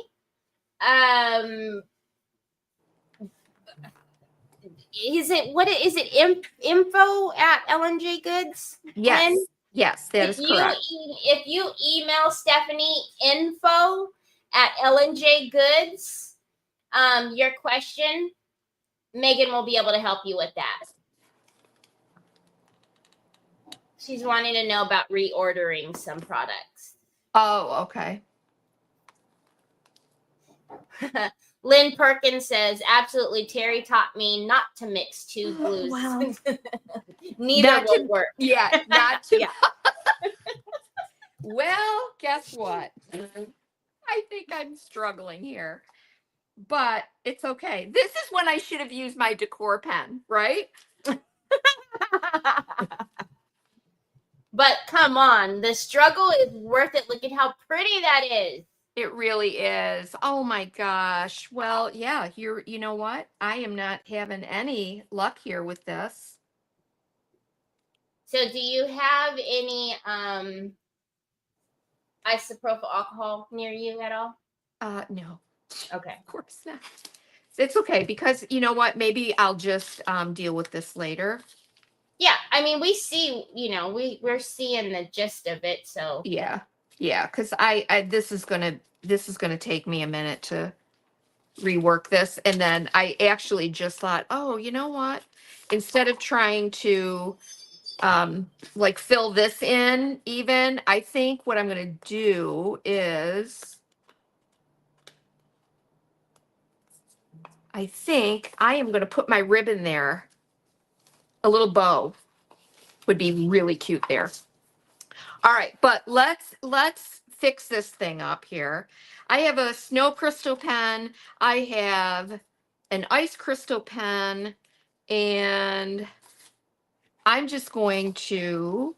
Is it info at Ellen J Goods? Yes, Lynn? yes, that is correct. If you email Stephanie info at Ellen J Goods, your question, Megan will be able to help you with that. She's wanting to know about reordering some products. Oh, okay. Lynn Perkins says, absolutely, Teri taught me not to mix two glues. Wow. Neither Not will to- work. Yeah, not to. Yeah. Well, guess what? I think I'm struggling here, but it's okay. This is when I should have used my decor pen, right? But come on, the struggle is worth it. Look at how pretty that is. It really is. Oh my gosh. Well, yeah, you know what? I am not having any luck here with this. So do you have any isopropyl alcohol near you at all? No. Okay. Of course not. It's okay because you know what? Maybe I'll just deal with this later. Yeah, I mean, we see, we're seeing the gist of it. So Yeah, because I this is gonna take me a minute to rework this, and then I actually just thought, oh, you know what? Instead of trying to like fill this in even, I think what I'm gonna do is I think I am gonna put my ribbon there. A little bow would be really cute there. All right, but let's fix this thing up here. I have a snow crystal pen. I have an ice crystal pen, and I'm just going to,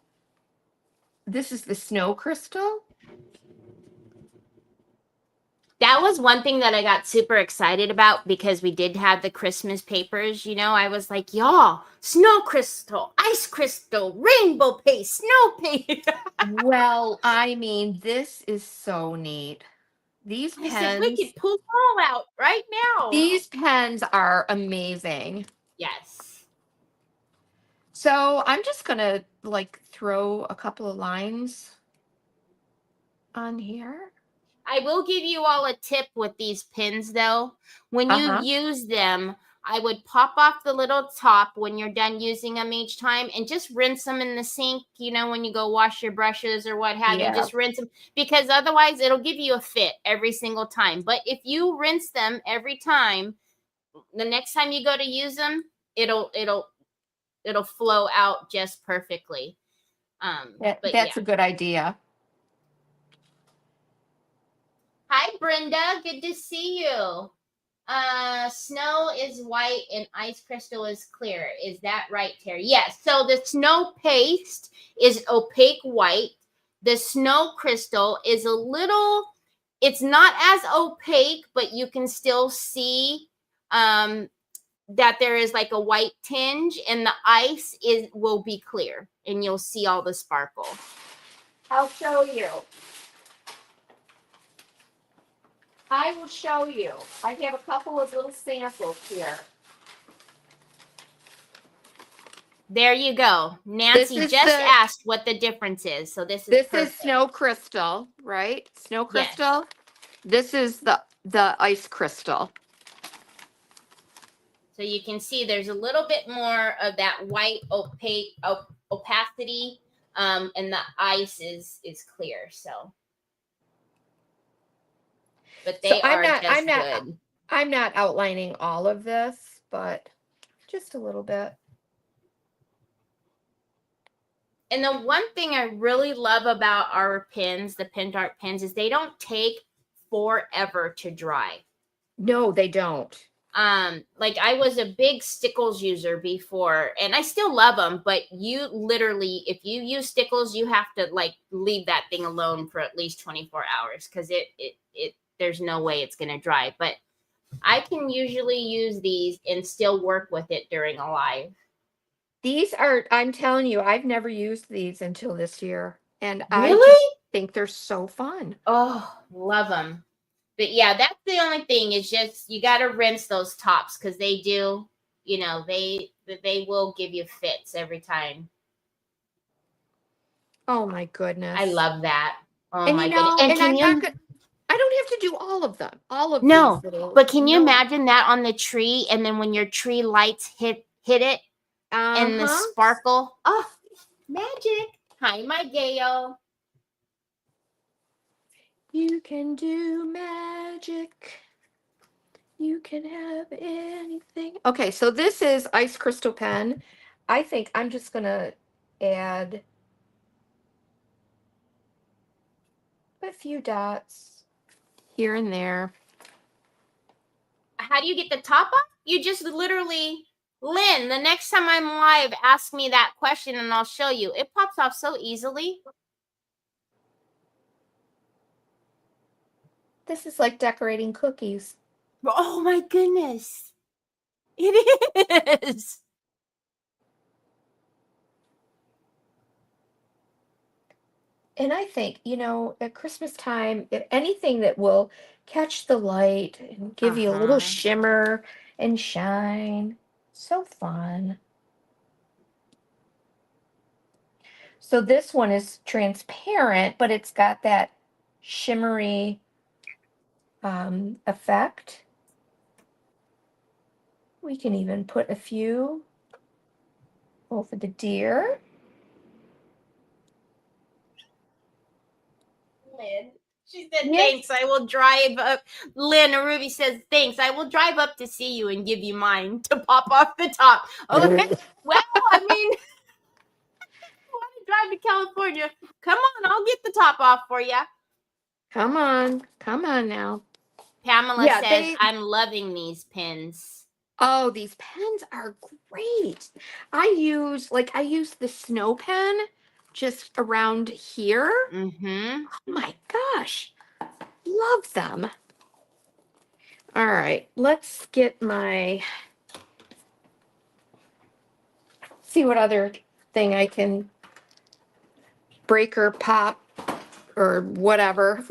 this is the snow crystal. that was one thing that I got super excited about because we did have the Christmas papers. I was like, y'all, snow crystal, ice crystal, rainbow paste, snow paste. Well, I mean, this is so neat. These I said we pens, could pull them all out right now. these pens are amazing. Yes. So I'm just gonna like throw a couple of lines on here. I will give you all a tip with these pins, though. When you Uh-huh. use them, I would pop off the little top when you're done using them each time and just rinse them in the sink, when you go wash your brushes or what have you, Yeah. just rinse them because otherwise it'll give you a fit every single time. But if you rinse them every time, the next time you go to use them, it'll flow out just perfectly. But That's a good idea. Hi, Brenda. Good to see you. Snow is white and ice crystal is clear. Is that right, Teri? Yes. So the snow paste is opaque white. The snow crystal is it's not as opaque, but you can still see that there is like a white tinge, and the ice will be clear and you'll see all the sparkle. I'll show you. I will show you. I have a couple of little samples here. There you go. Nancy just asked what the difference is. So this is snow crystal, right? Snow crystal. Yes. This is the ice crystal. So you can see there's a little bit more of that white opacity, and the ice is clear. So, but they are just good. I'm not outlining all of this, but just a little bit. And the one thing I really love about our pins, the Pin Art pins, is they don't take forever to dry. No, they don't. Like I was a big Stickles user before, and I still love them, but you literally, if you use Stickles, you have to like leave that thing alone for at least 24 hours because there's no way it's going to dry. But I can usually use these and still work with it during a live. These are, I'm telling you, I've never used these until this year. And I just Really? think they're so fun. Oh, love them. But yeah, that's the only thing is just you got to rinse those tops because they do, you know, they will give you fits every time. Oh my goodness. I love that. Oh And my you goodness. know, And and can I'm you not gonna, I don't have to do all of them. All of No, these little, but can you no. imagine that on the tree and then when your tree lights hit it and the sparkle? Oh, magic. Hi, my Gail. You can do magic. You can have anything. Okay, so this is ice crystal pen. I think I'm just gonna add a few dots here and there. How do you get the top off? You just literally, Lynn, the next time I'm live, ask me that question and I'll show you. It pops off so easily. This is like decorating cookies. Oh my goodness. It is. And I think, you know, at Christmas time, if anything that will catch the light and give you a little shimmer and shine. So fun. So this one is transparent, but it's got that shimmery effect. We can even put a few over the deer. Lynn. She said, thanks. I will drive up. Lynn or Ruby says, thanks. I will drive up to see you and give you mine to pop off the top. Okay. Well, I mean, I want to drive to California. Come on, I'll get the top off for you. Come on. Come on now. Pamela says, I'm loving these pins. Oh, these pens are great. I use the snow pen just around here. Mm-hmm. Oh my gosh. Love them. All right, let's get my, see what other thing I can break or pop or whatever.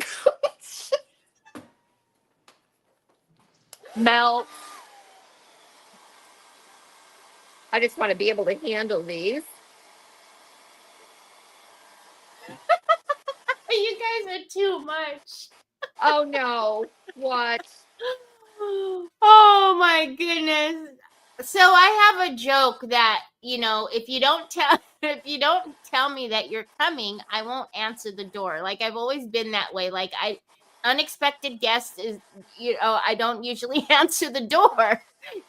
Melt. I just want to be able to handle these. You guys are too much. Oh no. What? Oh my goodness. So I have a joke that, you know, if you don't tell me that you're coming, I won't answer the door. Like I've always been that way. Like unexpected guests is, you know, I don't usually answer the door.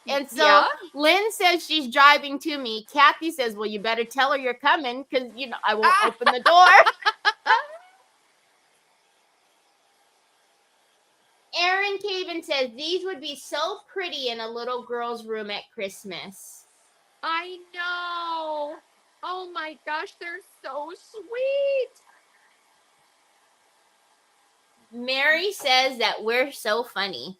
And so Lynn says she's driving to me. Kathy says, well, you better tell her you're coming because, you know, I won't open the door. Aaron Caven says, these would be so pretty in a little girl's room at Christmas. I know. Oh my gosh, they're so sweet. Mary says that we're so funny.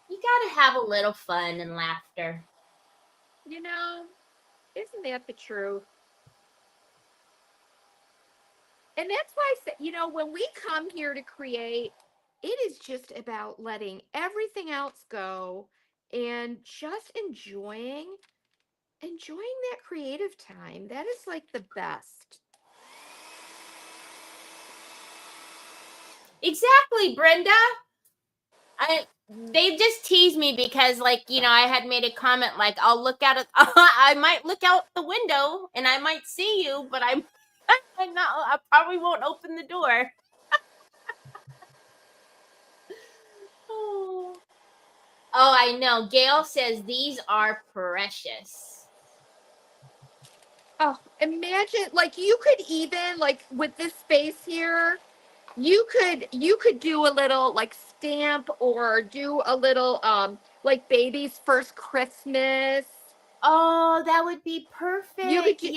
You gotta have a little fun and laughter. You know, isn't that the truth? And that's why I said, you know, when we come here to create, it is just about letting everything else go and just enjoying that creative time. That is like the best. Exactly, Brenda. They just tease me because, like, you know, I had made a comment like, I'll look out I might look out the window and I might see you, but I probably won't open the door. Oh, I know. Gail says these are precious. Oh, imagine, like, you could even, like, with this space here, you could do a little like stamp or do a little like baby's first Christmas. Oh, that would be perfect. You could take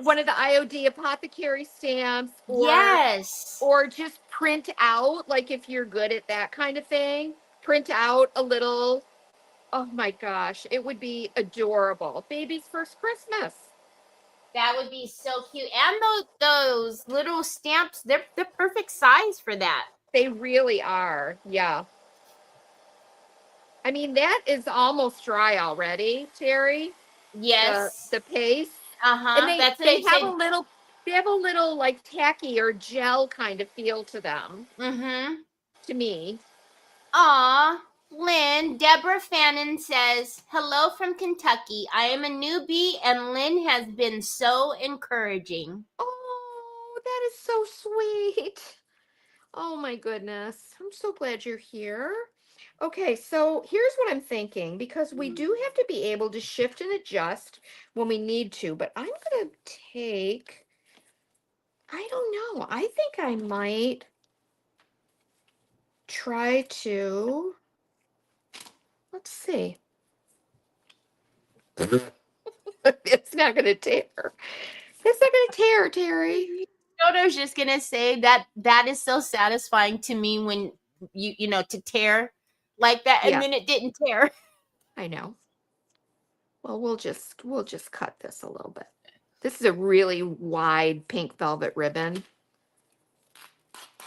one of the IOD apothecary stamps, or just print out, like if you're good at that kind of thing. print out a little. Oh my gosh, it would be adorable. Baby's first Christmas. That would be so cute. And those little stamps, they're perfect size for that. They really are. Yeah. I mean, that is almost dry already, Teri. Yes. The paste. Uh-huh. And they have a little like tacky or gel kind of feel to them. Mm-hmm. To me. Aw, Lynn, Deborah Fannin says, hello from Kentucky. I am a newbie and Lynn has been so encouraging. Oh, that is so sweet. Oh my goodness. I'm so glad you're here. Okay, so here's what I'm thinking, because we do have to be able to shift and adjust when we need to, but I'm going to take, I don't know, I think I might try to, let's see. It's not going to tear. It's not going to tear, Teri. I was just going to say that is so satisfying to me when you know, to tear like that, and then it didn't tear. I know. Well, we'll just cut this a little bit. This is a really wide pink velvet ribbon.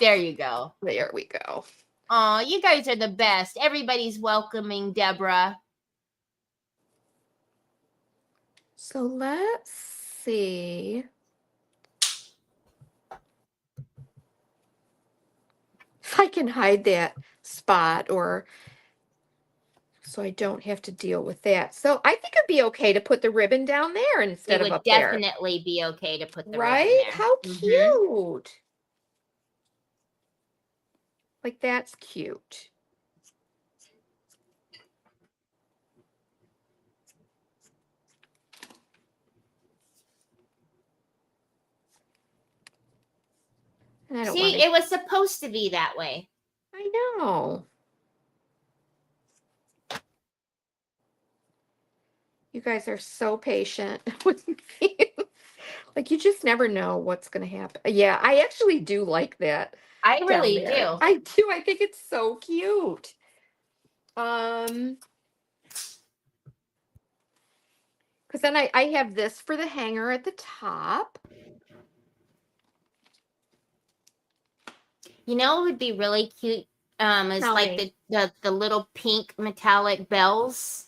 There you go. There we go. Oh, you guys are the best. Everybody's welcoming Deborah. So let's see. If I can hide that spot, or so I don't have to deal with that. So I think it'd be okay to put the ribbon down there instead of up there. It would definitely be okay to put the right? ribbon there. How cute. Like, that's cute. And I don't See, wanna... it was supposed to be that way. I know. You guys are so patient with me. Like, you just never know what's going to happen. Yeah, I actually do like that. I really do. I do. I think it's so cute. Because then I have this for the hanger at the top. You know, it would be really cute. Is like the little pink metallic bells.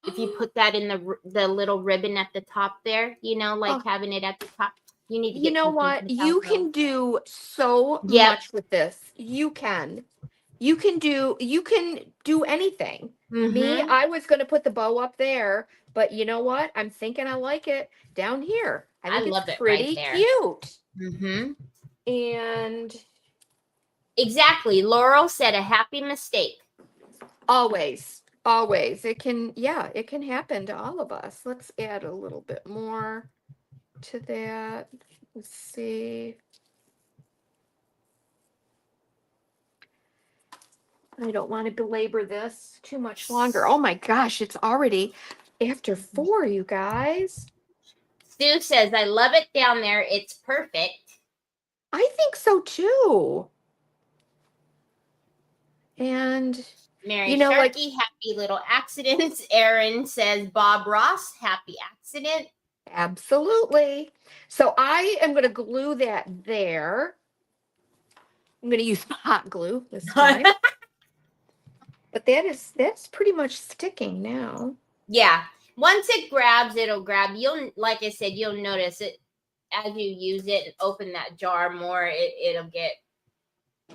If you put that in the little ribbon at the top there, you know, like having it at the top. You need to get. You know what? You can do so much with this. You can do anything. Me, I was going to put the bow up there, but you know what? I'm thinking I like it down here. I think it's pretty cute. And exactly, Laurel said a happy mistake. Always it can happen to all of us. Let's add a little bit more to that. Let's see. I don't want to belabor this too much longer. Oh my gosh, it's already after 4, you guys. Sue says, I love it down there. It's perfect. I think so too. And Mary Sharkey, happy little accidents. Erin says, Bob Ross, happy accident. Absolutely. So I am going to glue that there. I'm going to use hot glue this time. But that's pretty much sticking now. Yeah. Once it grabs, it'll grab. Like I said, you'll notice it as you use it and open that jar more.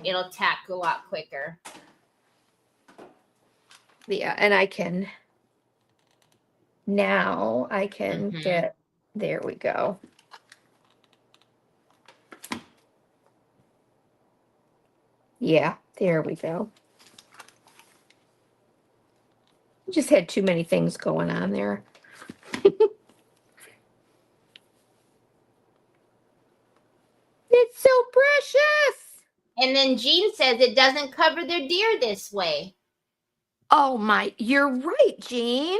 It'll tack a lot quicker. Yeah, and I can get, there we go. Yeah, there we go. Just had too many things going on there. It's so precious. And then Jean says it doesn't cover their deer this way. Oh my, you're right, Jean.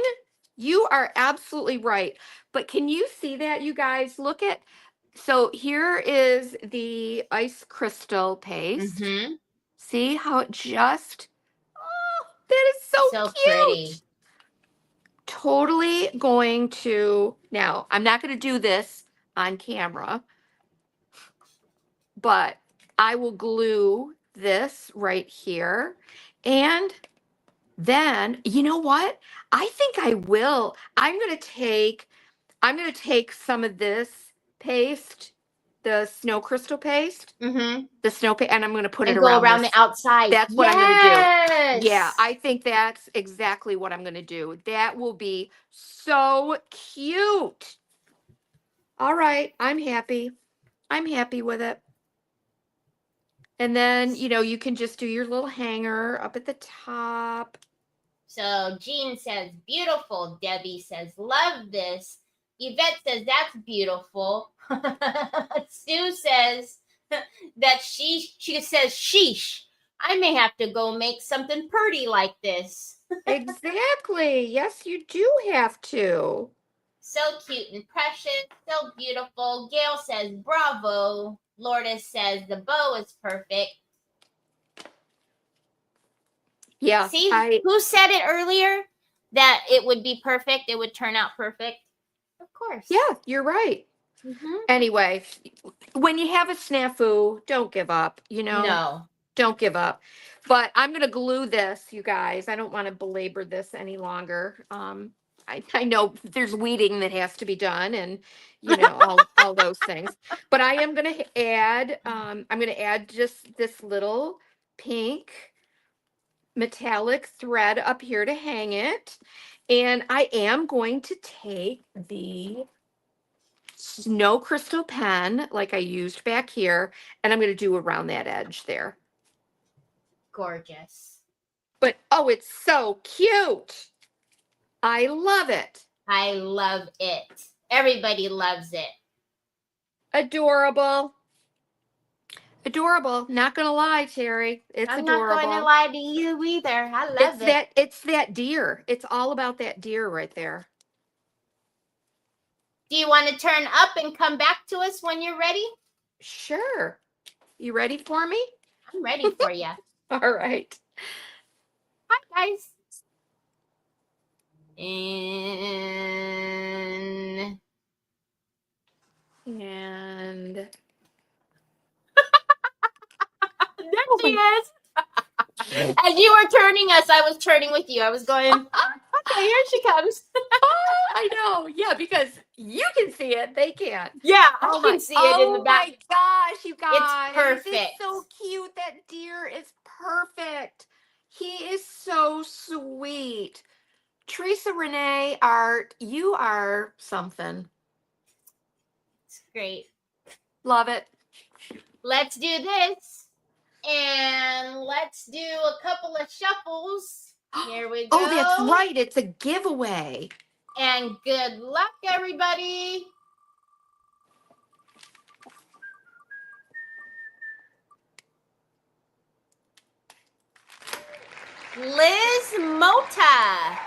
You are absolutely right. But can you see that, you guys? Look at, so here is the ice crystal paste. See how it just, That is so So cute. pretty. Totally going to, now, I'm not going to do this on camera, but I will glue this right here. And then, you know what? I think I will. I'm going to take some of this paste, the snow crystal paste, the snow paste, and I'm going to put it And go around this. the outside. That's what I'm going to do. Yes. Yeah, I think that's exactly what I'm going to do. That will be so cute. All right, I'm happy. I'm happy with it. And then, you know, you can just do your little hanger up at the top. So Jean says, beautiful. Debbie says, love this. Yvette says, that's beautiful. Sue says that she says, sheesh. I may have to go make something pretty like this. Exactly. Yes, you do have to. So cute and precious. So beautiful. Gail says, bravo. Lourdes says, the bow is perfect. Yeah. See, who said it earlier that it would be perfect? It would turn out perfect. Of course. Yeah, you're right. Anyway, when you have a snafu, don't give up, you know? No. Don't give up. But I'm going to glue this, you guys. I don't want to belabor this any longer. I know there's weeding that has to be done and, you know, all those things. But I am going to add, I'm going to add just this little pink metallic thread up here to hang it. And I am going to take the snow crystal pen like I used back here, and I'm going to do around that edge there. Gorgeous. But oh, it's so cute. I love it. I love it. Everybody loves it. Adorable. Adorable. Not gonna lie, Teri. It's I'm adorable. not going to lie to you either. I love it. It's that deer. It's all about that deer right there. Do you want to turn up and come back to us when you're ready? Sure. You ready for me? I'm ready for you. All right. Hi, guys. And there she is. As you were turning us, I was turning with you. I was going, okay, here she comes. I know. Yeah, because you can see it. They can't. Yeah, I can see it in the back. Oh my gosh, you guys. It's perfect. It's so cute. That deer is perfect. He is so sweet. Teresa Renee Art, you are something. It's great. Love it. Let's do this. And let's do a couple of shuffles. Here we go. Oh, that's right. It's a giveaway. And good luck, everybody. Liz Mota.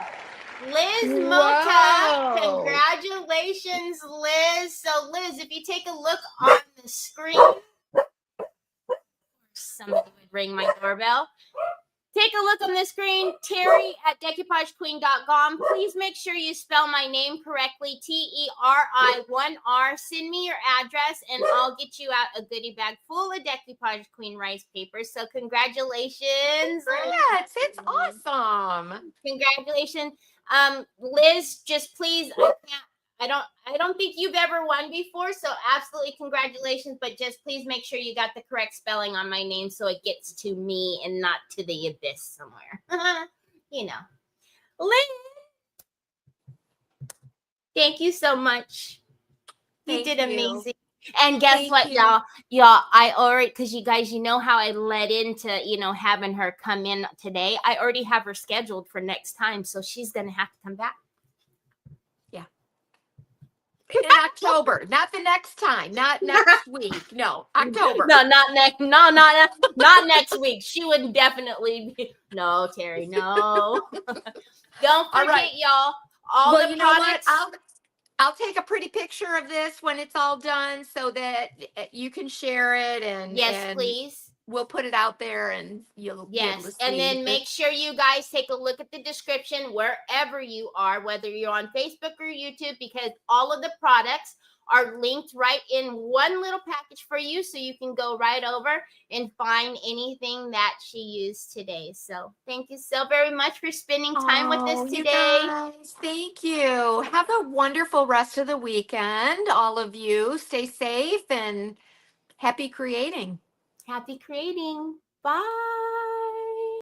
Liz Mota. Congratulations, Liz. So, Liz, if you take a look on the screen, somebody would ring my doorbell. Take a look on the screen, Teri at decoupagequeen.com. Please make sure you spell my name correctly, Teri1R. Send me your address, and I'll get you out a goodie bag full of Decoupage Queen rice papers. So congratulations. Congrats. It's awesome. Congratulations. Liz, just please, I don't think you've ever won before, so absolutely congratulations, but just please make sure you got the correct spelling on my name so it gets to me and not to the abyss somewhere. You know. Lynn, thank you so much. You did amazing. And guess what, y'all? I already, because you guys, you know how I led into, having her come in today. I already have her scheduled for next time, so she's going to have to come back. In October, not the next time, not next week. No, October. No, not next week. She would definitely be. No, Teri, no. Don't forget, y'all. All the products. Know what? I'll take a pretty picture of this when it's all done so that you can share it and yes, please. we'll put it out there and you'll be able to Yes, see. and then it. make sure you guys take a look at the description wherever you are, whether you're on Facebook or YouTube, because all of the products are linked right in one little package for you, so you can go right over and find anything that she used today. So thank you so very much for spending time with Oh, us you today. guys, thank you. Have a wonderful rest of the weekend, all of you. Stay safe and happy creating. Happy creating. Bye.